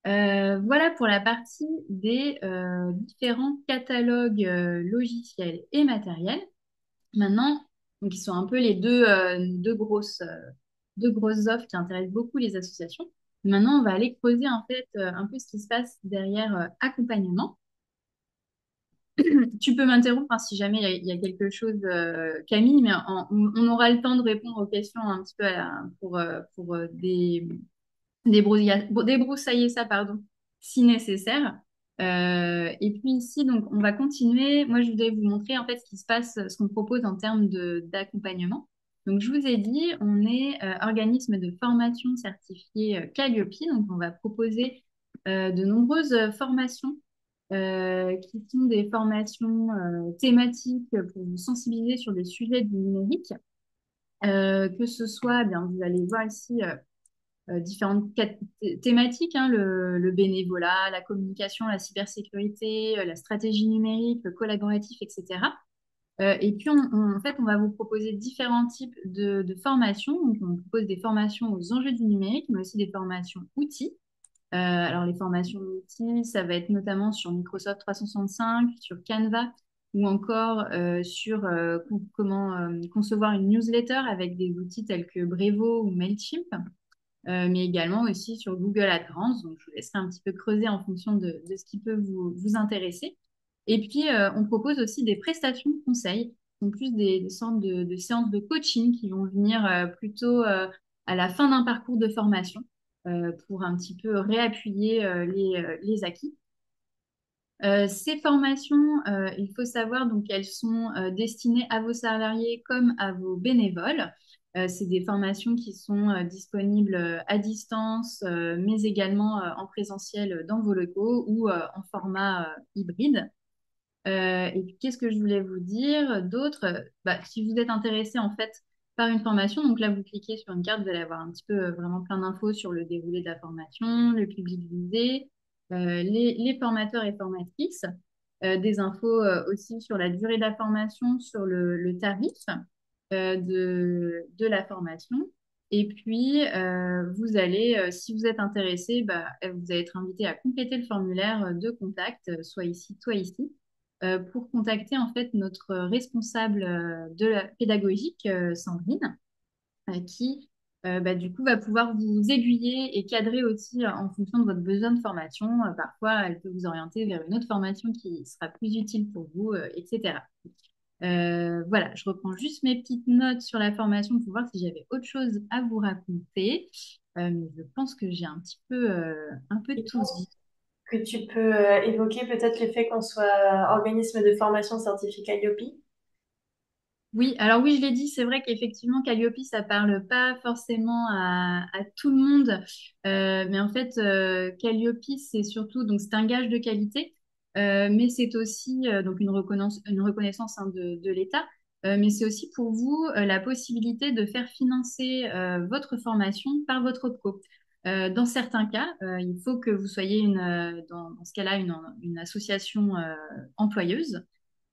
Voilà pour la partie des différents catalogues logiciels et matériels. Maintenant, donc ils sont un peu les deux grosses offres qui intéressent beaucoup les associations. Maintenant, on va aller creuser en fait un peu ce qui se passe derrière accompagnement. Tu peux m'interrompre hein, si jamais il y a quelque chose, Camille, mais on aura le temps de répondre aux questions un petit peu pour débroussailler ça, pardon, si nécessaire. Et puis ici, donc, on va continuer. Moi, je voudrais vous montrer en fait ce qui se passe, ce qu'on propose en termes d'accompagnement. Donc, je vous ai dit, on est organisme de formation certifié Calliope. Donc, on va proposer de nombreuses formations qui sont des formations thématiques pour vous sensibiliser sur des sujets du numérique. Que ce soit, eh bien, vous allez voir ici différentes thématiques, hein, le bénévolat, la communication, la cybersécurité, la stratégie numérique, le collaboratif, etc. Et puis, en fait, on va vous proposer différents types de formations. Donc, on propose des formations aux enjeux du numérique, mais aussi des formations outils. Alors, les formations outils, ça va être notamment sur Microsoft 365, sur Canva, ou encore sur comment concevoir une newsletter avec des outils tels que Brevo ou Mailchimp mais également aussi sur Google AdWords. Donc, je vous laisserai un petit peu creuser en fonction de ce qui peut vous intéresser. Et puis, on propose aussi des prestations de conseil, donc plus des sortes de séances de coaching qui vont venir plutôt à la fin d'un parcours de formation pour un petit peu réappuyer les acquis. Ces formations, il faut savoir donc qu'elles sont destinées à vos salariés comme à vos bénévoles. C'est des formations qui sont disponibles à distance, mais également en présentiel dans vos locaux ou en format hybride. Et puis, qu'est-ce que je voulais vous dire d'autre? Bah, si vous êtes intéressé en fait par une formation, donc là vous cliquez sur une carte, vous allez avoir un petit peu vraiment plein d'infos sur le déroulé de la formation, le public visé, les formateurs et formatrices, des infos aussi sur la durée de la formation, sur le tarif de la formation. Et puis, vous allez, si vous êtes intéressé, bah, vous allez être invité à compléter le formulaire de contact, soit ici, soit ici, pour contacter en fait notre responsable de la pédagogique, Sandrine, qui bah, du coup va pouvoir vous aiguiller et cadrer aussi en fonction de votre besoin de formation. Parfois, elle peut vous orienter vers une autre formation qui sera plus utile pour vous, etc. Voilà, je reprends juste mes petites notes sur la formation pour voir si j'avais autre chose à vous raconter. Mais je pense que j'ai un peu Je tout dit. pense que tu peux évoquer peut-être le fait qu'on soit organisme de formation certificat IOPI. Oui, alors oui, je l'ai dit, c'est vrai qu'effectivement, Calliope, ça parle pas forcément à tout le monde. Mais en fait, Calliope, c'est surtout, donc c'est un gage de qualité, mais c'est aussi donc une reconnaissance hein, de l'État. Mais c'est aussi pour vous la possibilité de faire financer votre formation par votre pro. Dans certains cas, il faut que vous soyez dans ce cas-là une association employeuse.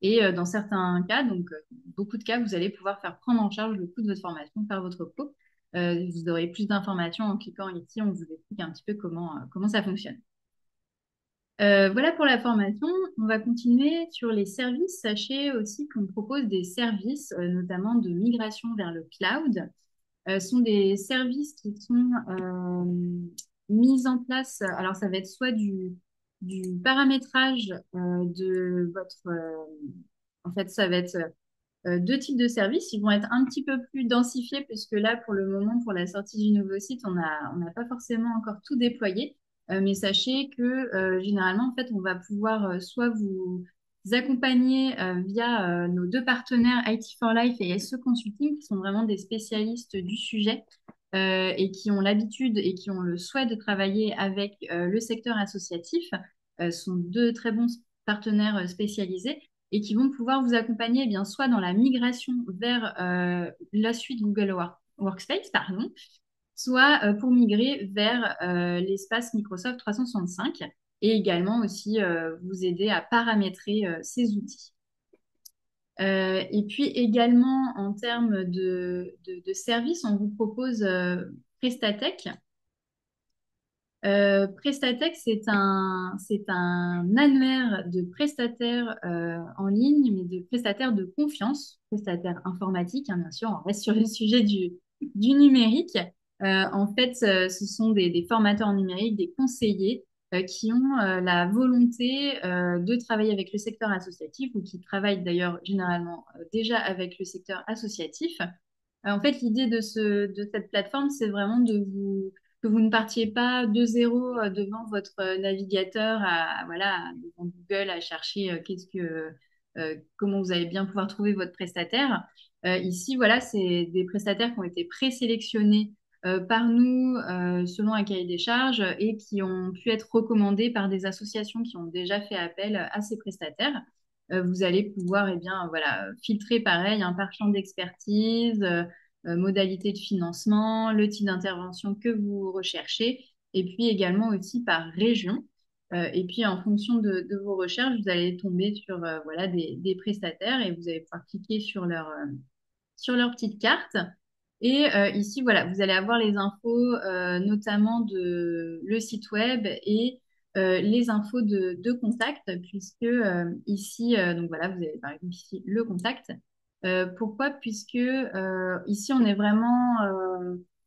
Et dans certains cas, donc beaucoup de cas, vous allez pouvoir faire prendre en charge le coût de votre formation par votre pro. Vous aurez plus d'informations en cliquant ici. On vous explique un petit peu comment ça fonctionne. Voilà pour la formation. On va continuer sur les services. Sachez aussi qu'on propose des services, notamment de migration vers le cloud. Ce sont des services qui sont mis en place. Alors, ça va être soit du paramétrage de votre... en fait, ça va être deux types de services. Ils vont être un petit peu plus densifiés puisque là, pour le moment, pour la sortie du nouveau site, on n'a pas forcément encore tout déployé. Mais sachez que généralement, en fait, on va pouvoir soit vous accompagner via nos deux partenaires IT for Life et SE Consulting, qui sont vraiment des spécialistes du sujet et qui ont l'habitude et qui ont le souhait de travailler avec le secteur associatif. Ce sont deux très bons partenaires spécialisés et qui vont pouvoir vous accompagner eh bien, soit dans la migration vers la suite Workspace, pardon, soit pour migrer vers l'espace Microsoft 365 et également aussi vous aider à paramétrer ces outils. Et puis également en termes de services, on vous propose Prestatech. Prestatech, c'est un annuaire de prestataires en ligne, mais de prestataires de confiance, prestataires informatiques, hein, bien sûr, on reste sur le sujet du numérique. En fait, ce sont des formateurs en numérique, des conseillers qui ont la volonté de travailler avec le secteur associatif ou qui travaillent d'ailleurs généralement déjà avec le secteur associatif. En fait, l'idée de cette plateforme, c'est vraiment que vous ne partiez pas de zéro devant votre navigateur voilà, devant Google à chercher comment vous allez bien pouvoir trouver votre prestataire. Ici, voilà, c'est des prestataires qui ont été présélectionnés par nous selon un cahier des charges et qui ont pu être recommandés par des associations qui ont déjà fait appel à ces prestataires. Vous allez pouvoir, eh bien, voilà, filtrer pareil, hein, par champ d'expertise, modalité de financement, le type d'intervention que vous recherchez, et puis également aussi par région. Et puis en fonction de vos recherches, vous allez tomber sur voilà, des prestataires et vous allez pouvoir cliquer sur leur petite carte. Et ici, voilà, vous allez avoir les infos, notamment de le site web et les infos de contact, puisque ici, donc voilà, vous avez par exemple ici le contact. Pourquoi? Puisque ici, on est vraiment,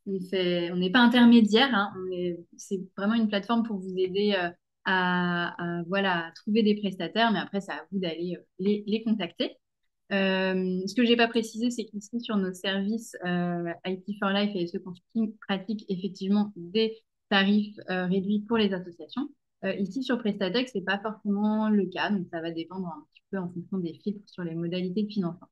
on n'est pas intermédiaire, hein, c'est vraiment une plateforme pour vous aider voilà, à trouver des prestataires, mais après, c'est à vous d'aller les contacter. Ce que j'ai pas précisé, c'est qu'ici, sur nos services IT for Life et SE Consulting pratiquent effectivement des tarifs réduits pour les associations. Ici, sur Prestatec, c'est pas forcément le cas, donc ça va dépendre un petit peu en fonction des filtres sur les modalités de financement.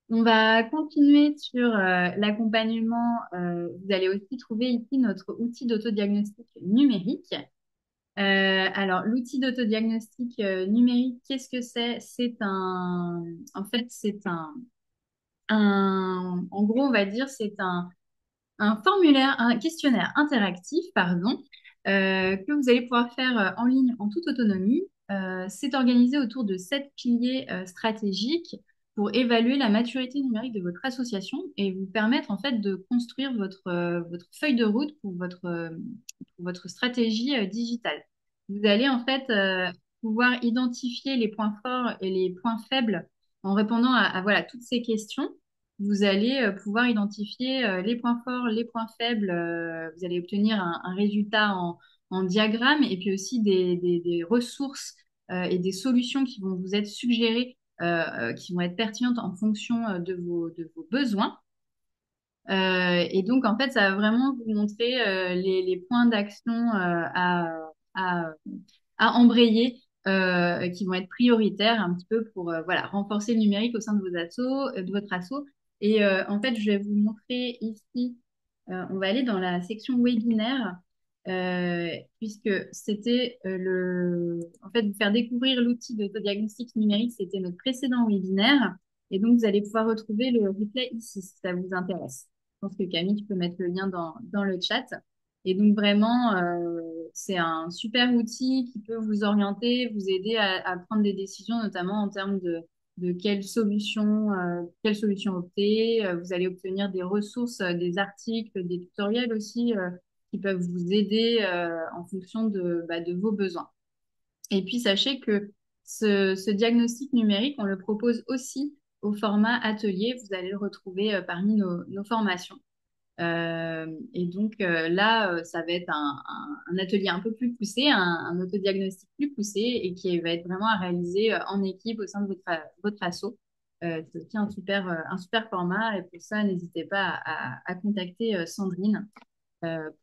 On va continuer sur l'accompagnement. Vous allez aussi trouver ici notre outil d'autodiagnostic numérique. Alors, l'outil d'autodiagnostic numérique, qu'est-ce que c'est? En fait, en gros, on va dire, c'est un questionnaire interactif, pardon, que vous allez pouvoir faire en ligne en toute autonomie. C'est organisé autour de 7 piliers stratégiques pour évaluer la maturité numérique de votre association et vous permettre en fait de construire votre feuille de route pour votre stratégie digitale. Vous allez en fait pouvoir identifier les points forts et les points faibles en répondant voilà, toutes ces questions. Vous allez pouvoir identifier les points forts, les points faibles. Vous allez obtenir un résultat en diagramme et puis aussi des ressources et des solutions qui vont vous être suggérées, qui vont être pertinentes en fonction de vos besoins. Et donc, en fait, ça va vraiment vous montrer les points d'action à, à embrayer qui vont être prioritaires un petit peu pour voilà, renforcer le numérique au sein de vos assos, de votre asso. Et en fait, je vais vous montrer ici, on va aller dans la section webinaire, puisque c'était en fait, vous faire découvrir l'outil de diagnostic numérique, c'était notre précédent webinaire. Et donc, vous allez pouvoir retrouver le replay ici, si ça vous intéresse. Je pense que Camille, tu peux mettre le lien dans le chat. Et donc, vraiment, c'est un super outil qui peut vous orienter, vous aider à prendre des décisions, notamment en termes de quelle solution opter. Vous allez obtenir des ressources, des articles, des tutoriels aussi qui peuvent vous aider en fonction de vos besoins. Et puis, sachez que ce diagnostic numérique, on le propose aussi au format atelier. Vous allez le retrouver parmi nos formations. Et donc là, ça va être un atelier un peu plus poussé, un autodiagnostic plus poussé et qui va être vraiment à réaliser en équipe au sein de votre asso. C'est aussi un super format et pour ça, n'hésitez pas à contacter Sandrine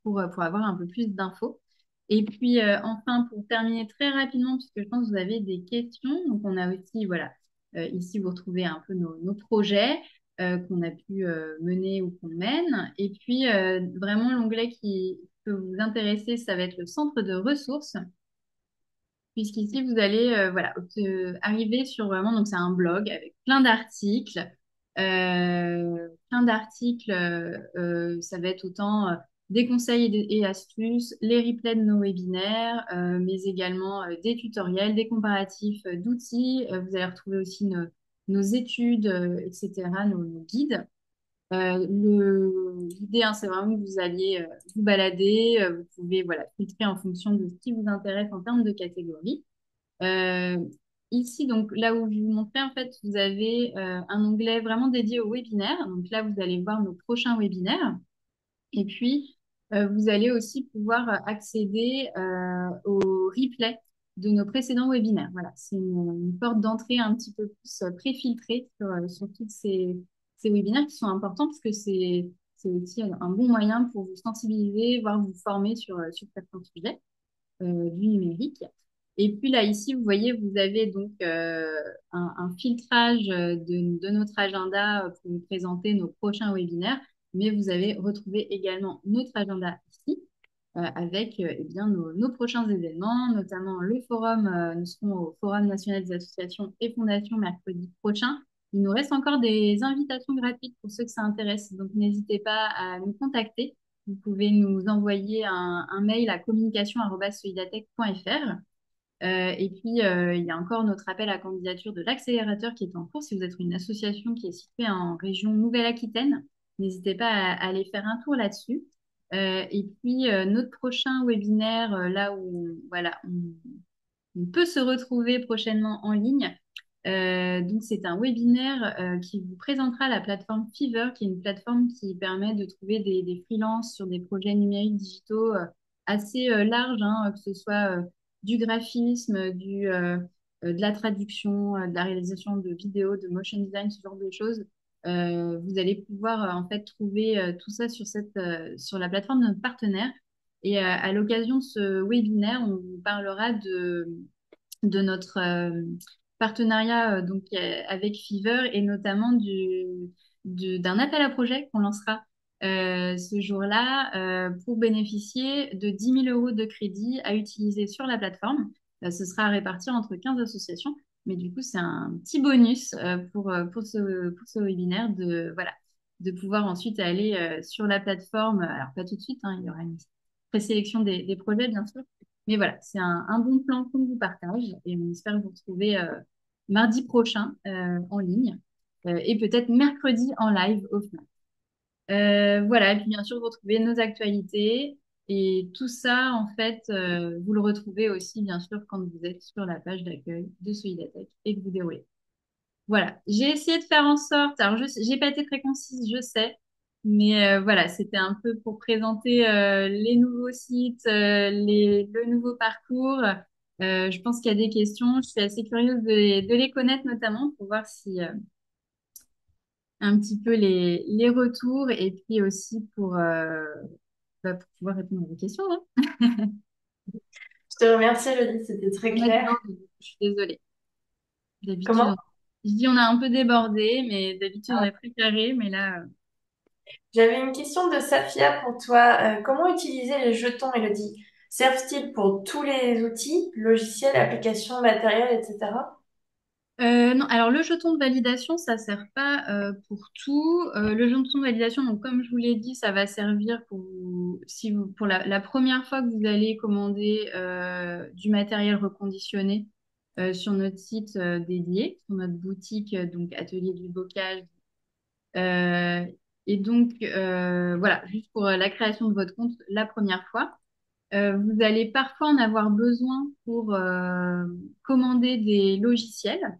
pour avoir un peu plus d'infos. Et puis enfin, pour terminer très rapidement, puisque je pense que vous avez des questions, donc on a aussi, voilà, ici vous retrouvez un peu nos projets qu'on a pu mener ou qu'on mène. Et puis vraiment, l'onglet qui peut vous intéresser, ça va être le centre de ressources puisqu'ici, vous allez voilà, arriver sur vraiment, donc c'est un blog avec plein d'articles, ça va être autant des conseils et astuces, les replays de nos webinaires, mais également des tutoriels, des comparatifs d'outils. Vous allez retrouver aussi nos études, etc., nos guides. L'idée, hein, c'est vraiment que vous alliez vous balader. Vous pouvez voilà, filtrer en fonction de ce qui vous intéresse en termes de catégories. Euh, Ici, donc là où je vous montrais, en fait, vous avez un onglet vraiment dédié au webinaire. Donc là, vous allez voir nos prochains webinaires. Et puis, vous allez aussi pouvoir accéder au replay de nos précédents webinaires. Voilà, c'est une porte d'entrée un petit peu plus préfiltrée sur tous ces webinaires qui sont importants parce que c'est aussi un bon moyen pour vous sensibiliser, voire vous former sur certains sujets du numérique. Et puis là, ici, vous voyez, vous avez donc un filtrage de notre agenda pour vous présenter nos prochains webinaires, mais vous avez retrouvé également notre agenda ici avec eh bien, nos prochains événements, notamment le forum. Nous serons au Forum national des associations et fondations mercredi prochain. Il nous reste encore des invitations gratuites pour ceux que ça intéresse, donc n'hésitez pas à nous contacter. Vous pouvez nous envoyer un mail à communication@solidatech.fr. Et puis, il y a encore notre appel à candidature de l'accélérateur qui est en cours. Si vous êtes une association qui est située en région Nouvelle-Aquitaine, n'hésitez pas à aller faire un tour là-dessus. Et puis, notre prochain webinaire, là où voilà, on peut se retrouver prochainement en ligne. Donc, c'est un webinaire qui vous présentera la plateforme Fiverr, qui est une plateforme qui permet de trouver des freelances sur des projets numériques digitaux assez larges, hein, que ce soit du graphisme, de la traduction, de la réalisation de vidéos, de motion design, ce genre de choses. Vous allez pouvoir en fait trouver tout ça sur la plateforme de notre partenaire. Et à l'occasion de ce webinaire, on parlera de notre partenariat avec Fiverr et notamment d'un appel à projet qu'on lancera ce jour-là pour bénéficier de 10 000 € de crédit à utiliser sur la plateforme. Ce sera à répartir entre 15 associations. Mais du coup, c'est un petit bonus pour ce webinaire voilà, de pouvoir ensuite aller sur la plateforme. Alors, pas tout de suite, hein, il y aura une présélection des projets, bien sûr. Mais voilà, c'est un bon plan qu'on vous partage et on espère vous retrouver mardi prochain en ligne et peut-être mercredi en live offline. Voilà, et puis bien sûr, vous retrouvez nos actualités et tout ça, en fait, vous le retrouvez aussi, bien sûr, quand vous êtes sur la page d'accueil de Solidatech et que vous déroulez. Voilà, j'ai essayé de faire en sorte, alors j'ai pas été très concise, je sais, mais voilà, c'était un peu pour présenter les nouveaux sites, le nouveau parcours. Je pense qu'il y a des questions, je suis assez curieuse de les connaître notamment pour voir si un petit peu les retours et puis aussi pour pouvoir répondre à vos questions, hein. Je te remercie, Elodie, c'était très On a clair. débordé, je suis désolée. D'habitude, Comment? je dis on a un peu débordé, mais d'habitude on est très carré, mais là. J'avais une question de Safia pour toi. Comment utiliser les jetons, Elodie? Servent-ils pour tous les outils, logiciels, applications, matériels, etc.? Non, alors le jeton de validation, ça sert pas pour tout. Le jeton de validation, donc comme je vous l'ai dit, ça va servir pour la première fois que vous allez commander du matériel reconditionné sur notre site dédié, sur notre boutique, donc Atelier du Bocage. Euh, et donc voilà, juste pour la création de votre compte la première fois. Vous allez parfois en avoir besoin pour commander des logiciels.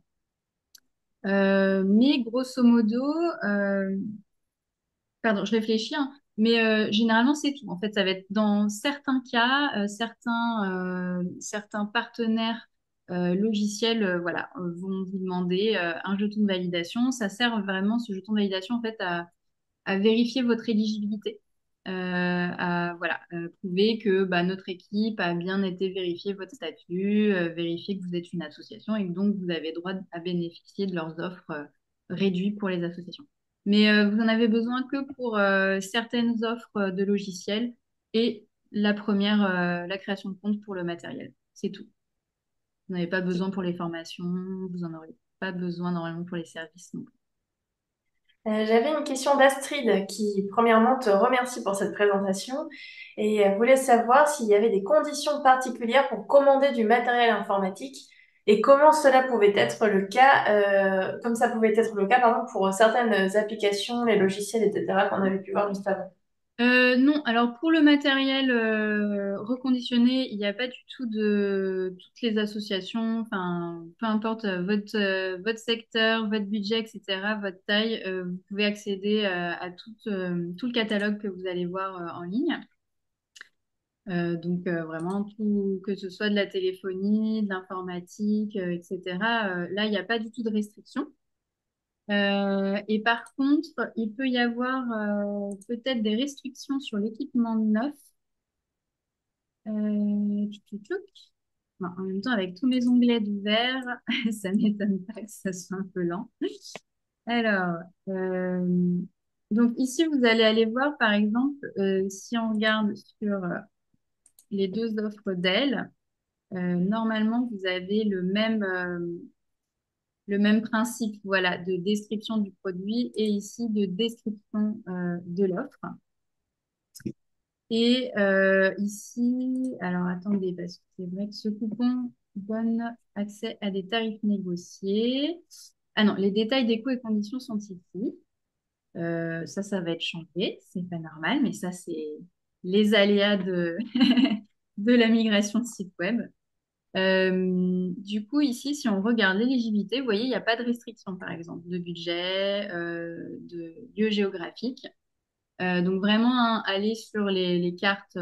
Mais grosso modo, euh, pardon, je réfléchis, hein, mais généralement c'est tout. En fait, ça va être dans certains cas, certains partenaires logiciels, voilà, vont vous demander un jeton de validation. Ça sert vraiment, ce jeton de validation, en fait, à vérifier votre éligibilité, à voilà, prouver que bah, notre équipe a bien été vérifier votre statut, vérifier que vous êtes une association et que donc vous avez droit à bénéficier de leurs offres réduites pour les associations. Mais vous en avez besoin que pour certaines offres de logiciels et la création de compte pour le matériel. C'est tout. Vous n'avez pas besoin pour les formations, vous n'en aurez pas besoin normalement pour les services non plus. J'avais une question d'Astrid qui, premièrement, te remercie pour cette présentation et voulait savoir s'il y avait des conditions particulières pour commander du matériel informatique et comment cela pouvait être le cas, comme ça pouvait être le cas, pardon, pour certaines applications, les logiciels, etc., qu'on avait pu voir juste avant. Non, alors pour le matériel reconditionné, il n'y a pas du tout de toutes les associations, enfin, peu importe votre secteur, votre budget, etc., votre taille, vous pouvez accéder à tout le catalogue que vous allez voir en ligne. Donc vraiment tout, que ce soit de la téléphonie, de l'informatique, etc. Là, il n'y a pas du tout de restriction. Et par contre, il peut y avoir peut-être des restrictions sur l'équipement neuf. Tchouk, tchouk, tchouk. Bon, en même temps, avec tous mes onglets d'ouvert, ça m'étonne pas que ça soit un peu lent. Alors, donc ici, vous allez aller voir, par exemple, si on regarde sur les deux offres d'elle, normalement, vous avez le même principe, voilà, de description du produit et ici de description de l'offre. Et ici, alors attendez, parce que c'est vrai que ce coupon donne accès à des tarifs négociés. Ah non, les détails des coûts et conditions sont ici. Ça va être changé, c'est pas normal, mais ça, c'est les aléas de la migration de site web. Du coup, ici, si on regarde l'éligibilité, vous voyez, il n'y a pas de restriction, par exemple, de budget, de lieu géographique. Donc vraiment, hein, aller sur les cartes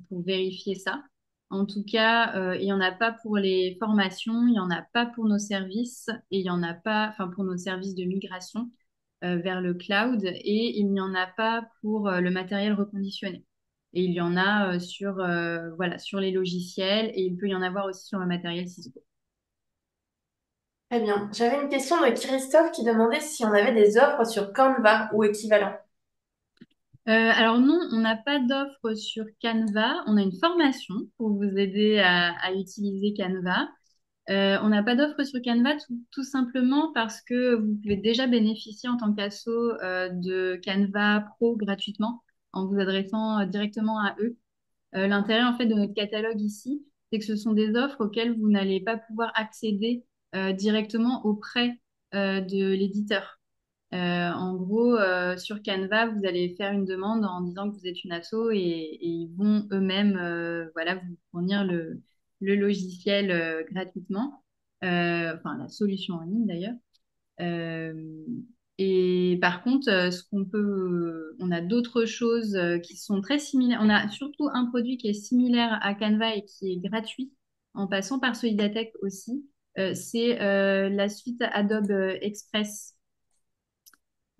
pour vérifier ça. En tout cas, il n'y en a pas pour les formations, il n'y en a pas pour nos services et il n'y en a pas, enfin pour nos services de migration vers le cloud et il n'y en a pas pour le matériel reconditionné. Et il y en a voilà, sur les logiciels et il peut y en avoir aussi sur le matériel Cisco. Très bien. J'avais une question de Christophe qui demandait si on avait des offres sur Canva ou équivalent. Alors non, on n'a pas d'offre sur Canva. On a une formation pour vous aider à utiliser Canva. On n'a pas d'offre sur Canva tout simplement parce que vous pouvez déjà bénéficier en tant qu'asso de Canva Pro gratuitement en vous adressant directement à eux. L'intérêt en fait de notre catalogue ici, c'est que ce sont des offres auxquelles vous n'allez pas pouvoir accéder directement auprès de l'éditeur. En gros, sur Canva, vous allez faire une demande en disant que vous êtes une asso et ils vont eux-mêmes voilà, vous fournir le logiciel gratuitement, enfin la solution en ligne d'ailleurs. Euh, et par contre, on a d'autres choses qui sont très similaires. On a surtout un produit qui est similaire à Canva et qui est gratuit en passant par Solidatech aussi. C'est la suite Adobe Express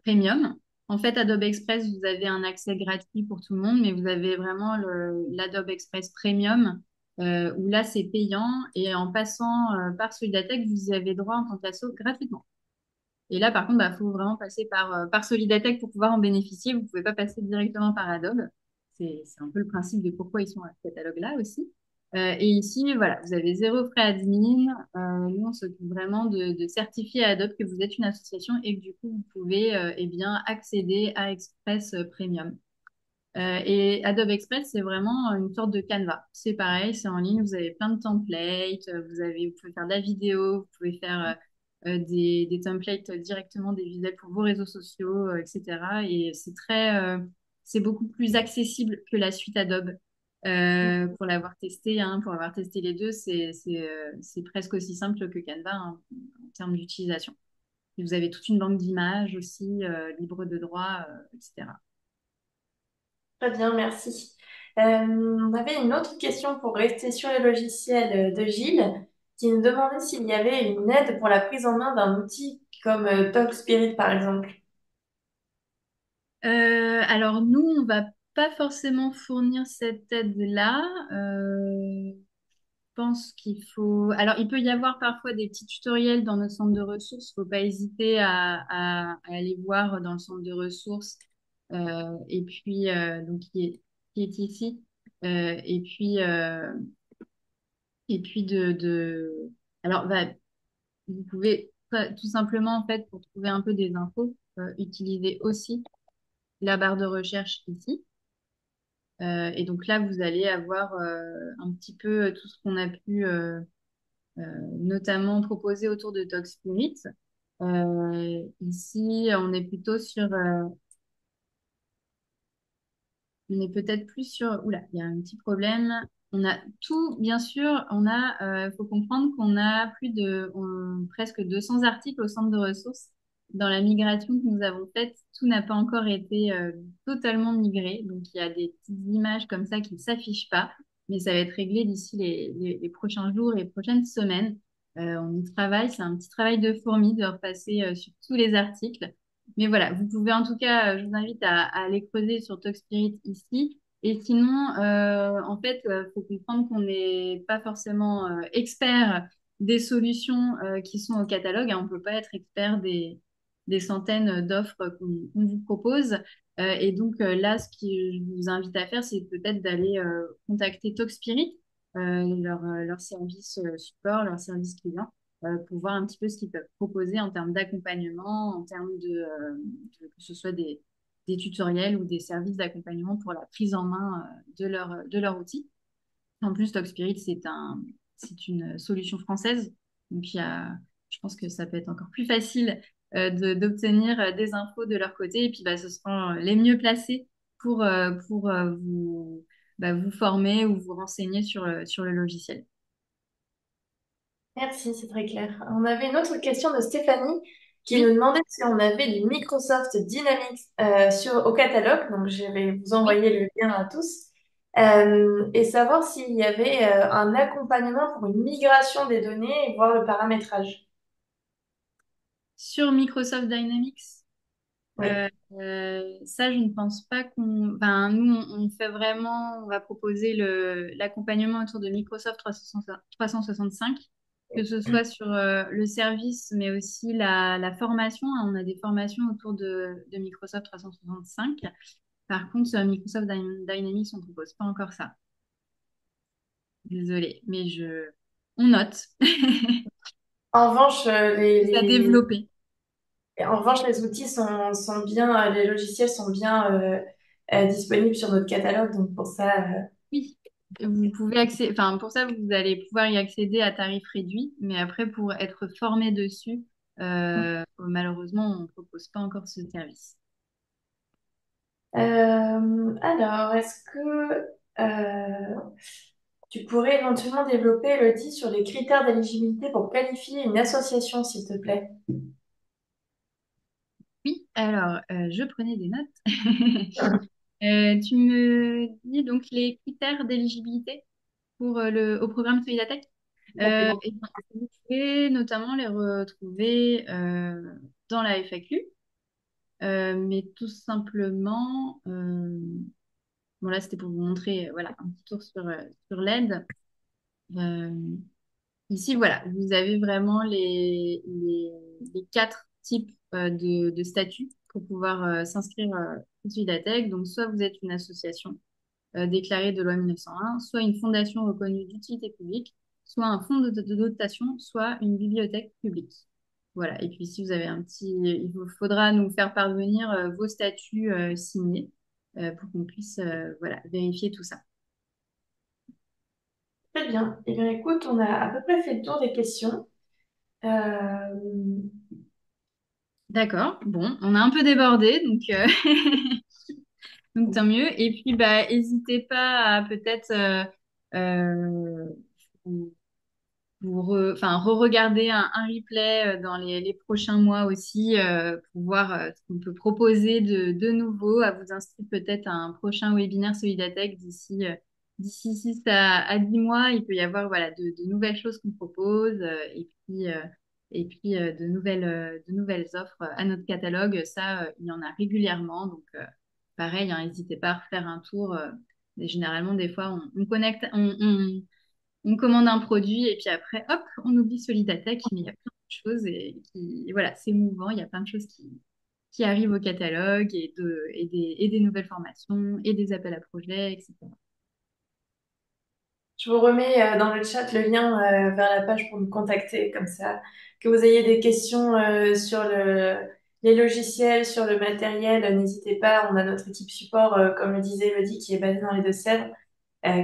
Premium. En fait, Adobe Express, vous avez un accès gratuit pour tout le monde, mais vous avez vraiment l'Adobe Express Premium, où là, c'est payant. Et en passant par Solidatech, vous y avez droit en tant qu'asso gratuitement. Et là, par contre, bah, faut vraiment passer par Solidatech pour pouvoir en bénéficier. Vous pouvez pas passer directement par Adobe. C'est un peu le principe de pourquoi ils sont à ce catalogue-là aussi. Et ici, voilà, vous avez zéro frais admin. Nous, on s'occupe vraiment de certifier à Adobe que vous êtes une association et que du coup, vous pouvez eh bien, accéder à Express Premium. Et Adobe Express, c'est vraiment une sorte de Canva. C'est pareil, c'est en ligne, vous avez plein de templates, vous pouvez faire de la vidéo, vous pouvez faire des templates directement des visuels pour vos réseaux sociaux, etc. Et c'est beaucoup plus accessible que la suite Adobe. Pour l'avoir testé, hein, pour avoir testé les deux, c'est presque aussi simple que Canva hein, en termes d'utilisation. Et vous avez toute une banque d'images aussi, libre de droit, etc. Très bien, merci. On avait une autre question pour rester sur les logiciels de Gilles, qui nous demandait s'il y avait une aide pour la prise en main d'un outil comme TalkSpirit, par exemple. Alors nous, on va pas forcément fournir cette aide-là. Je pense qu'il faut. Alors, il peut y avoir parfois des petits tutoriels dans notre centre de ressources. Faut pas hésiter à aller voir dans le centre de ressources. Et puis, donc qui est ici. Et puis, Alors, bah, vous pouvez tout simplement en fait pour trouver un peu des infos, utiliser aussi la barre de recherche ici. Et donc là, vous allez avoir un petit peu tout ce qu'on a pu euh, notamment proposer autour de Talk Spirit. Ici, on est peut-être plus sur. Oula, il y a un petit problème. On a tout, bien sûr, faut comprendre qu'on a presque 200 articles au centre de ressources. Dans la migration que nous avons faite, tout n'a pas encore été totalement migré. Donc, il y a des petites images comme ça qui ne s'affichent pas, mais ça va être réglé d'ici les prochains jours et les prochaines semaines. On y travaille, c'est un petit travail de fourmi de repasser sur tous les articles. Mais voilà, vous pouvez en tout cas, je vous invite à aller creuser sur TalkSpirit ici. Et sinon, en fait, faut comprendre qu'on n'est pas forcément expert des solutions qui sont au catalogue, hein. On ne peut pas être expert des centaines d'offres qu'on vous propose. Et donc là, ce que je vous invite à faire, c'est peut-être d'aller contacter TalkSpirit, leur service support, leur service client pour voir un petit peu ce qu'ils peuvent proposer en termes d'accompagnement, en termes que ce soit des tutoriels ou des services d'accompagnement pour la prise en main de leur outil. En plus, TalkSpirit, c'est une solution française. Donc, je pense que ça peut être encore plus facile d'obtenir des infos de leur côté. Et puis, bah, ce seront les mieux placés pour vous former ou vous renseigner sur le logiciel. Merci, c'est très clair. On avait une autre question de Stéphanie qui nous Oui, demandait si on avait du Microsoft Dynamics au catalogue. Donc, je vais vous oui. envoyer le lien à tous. Et savoir s'il y avait un accompagnement pour une migration des données et voir le paramétrage. Sur Microsoft Dynamics. Oui. ça, je ne pense pas qu'on. Enfin, nous, on fait vraiment. On va proposer l'accompagnement autour de Microsoft 365, que ce soit sur le service, mais aussi la formation, hein. On a des formations autour de Microsoft 365. Par contre, sur Microsoft Dynamics, on ne propose pas encore ça. Désolée, mais on note. En revanche, Ça a développé. en revanche, les outils sont bien, les logiciels sont bien disponibles sur notre catalogue. Donc pour ça, Oui, vous pouvez accéder, enfin, pour ça, vous allez pouvoir y accéder à tarif réduit, mais après, pour être formé dessus, malheureusement, on ne propose pas encore ce service. alors, est-ce que tu pourrais éventuellement développer, Elodie, sur les critères d'éligibilité pour qualifier une association, s'il te plaît? Oui, alors, je prenais des notes. Tu me dis donc les critères d'éligibilité pour au programme Solidatech. Et ben, vous pouvez notamment les retrouver dans la FAQ, mais tout simplement, bon là c'était pour vous montrer voilà, un petit tour sur l'aide. Euh, Ici, voilà, vous avez vraiment les quatre types de statuts pour pouvoir s'inscrire au Suidatech. Donc, soit vous êtes une association déclarée de loi 1901, soit une fondation reconnue d'utilité publique, soit un fonds de dotation, soit une bibliothèque publique. Voilà. Et puis, si vous avez il vous faudra nous faire parvenir vos statuts signés pour qu'on puisse voilà, vérifier tout ça. Très bien. Eh bien, écoute, on a à peu près fait le tour des questions. Euh, D'accord. Bon, on a un peu débordé, donc donc tant mieux. Et puis bah n'hésitez pas à peut-être euh, vous, enfin re-regarder un replay dans les prochains mois aussi pour voir ce qu'on peut proposer de nouveau, à vous inscrire peut-être à un prochain webinaire Solidatech d'ici 6 à 10 mois. Il peut y avoir voilà de nouvelles choses qu'on propose et puis de nouvelles offres à notre catalogue. Ça, il y en a régulièrement. Donc pareil, hein, n'hésitez pas à refaire un tour. Et généralement, des fois, on connecte, on commande un produit et puis après, hop, on oublie Solidatech, mais il y a plein de choses et voilà, c'est mouvant, il y a plein de choses qui arrivent au catalogue et des nouvelles formations et des appels à projets, etc. je vous remets dans le chat le lien vers la page pour nous contacter, comme ça, que vous ayez des questions sur les logiciels, sur le matériel, n'hésitez pas. On a notre équipe support, comme le disait Elodie, qui est basée dans les Deux-Sèvres,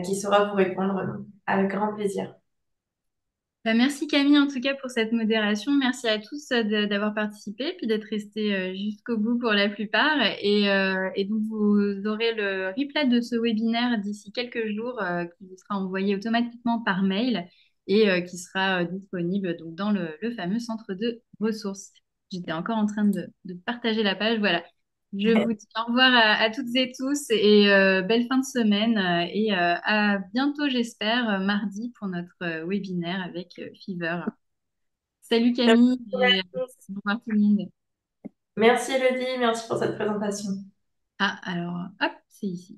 qui saura vous répondre avec grand plaisir. Bah, merci Camille en tout cas pour cette modération. Merci à tous d'avoir participé puis d'être restés jusqu'au bout pour la plupart. Et donc vous aurez le replay de ce webinaire d'ici quelques jours qui vous sera envoyé automatiquement par mail et qui sera disponible donc dans le fameux centre de ressources. J'étais encore en train de partager la page. Voilà. Je vous dis au revoir à toutes et tous et belle fin de semaine à bientôt j'espère mardi pour notre webinaire avec Fever. Salut Camille et au revoir tout le monde. Merci Elodie, merci pour cette présentation. Ah alors hop, c'est ici.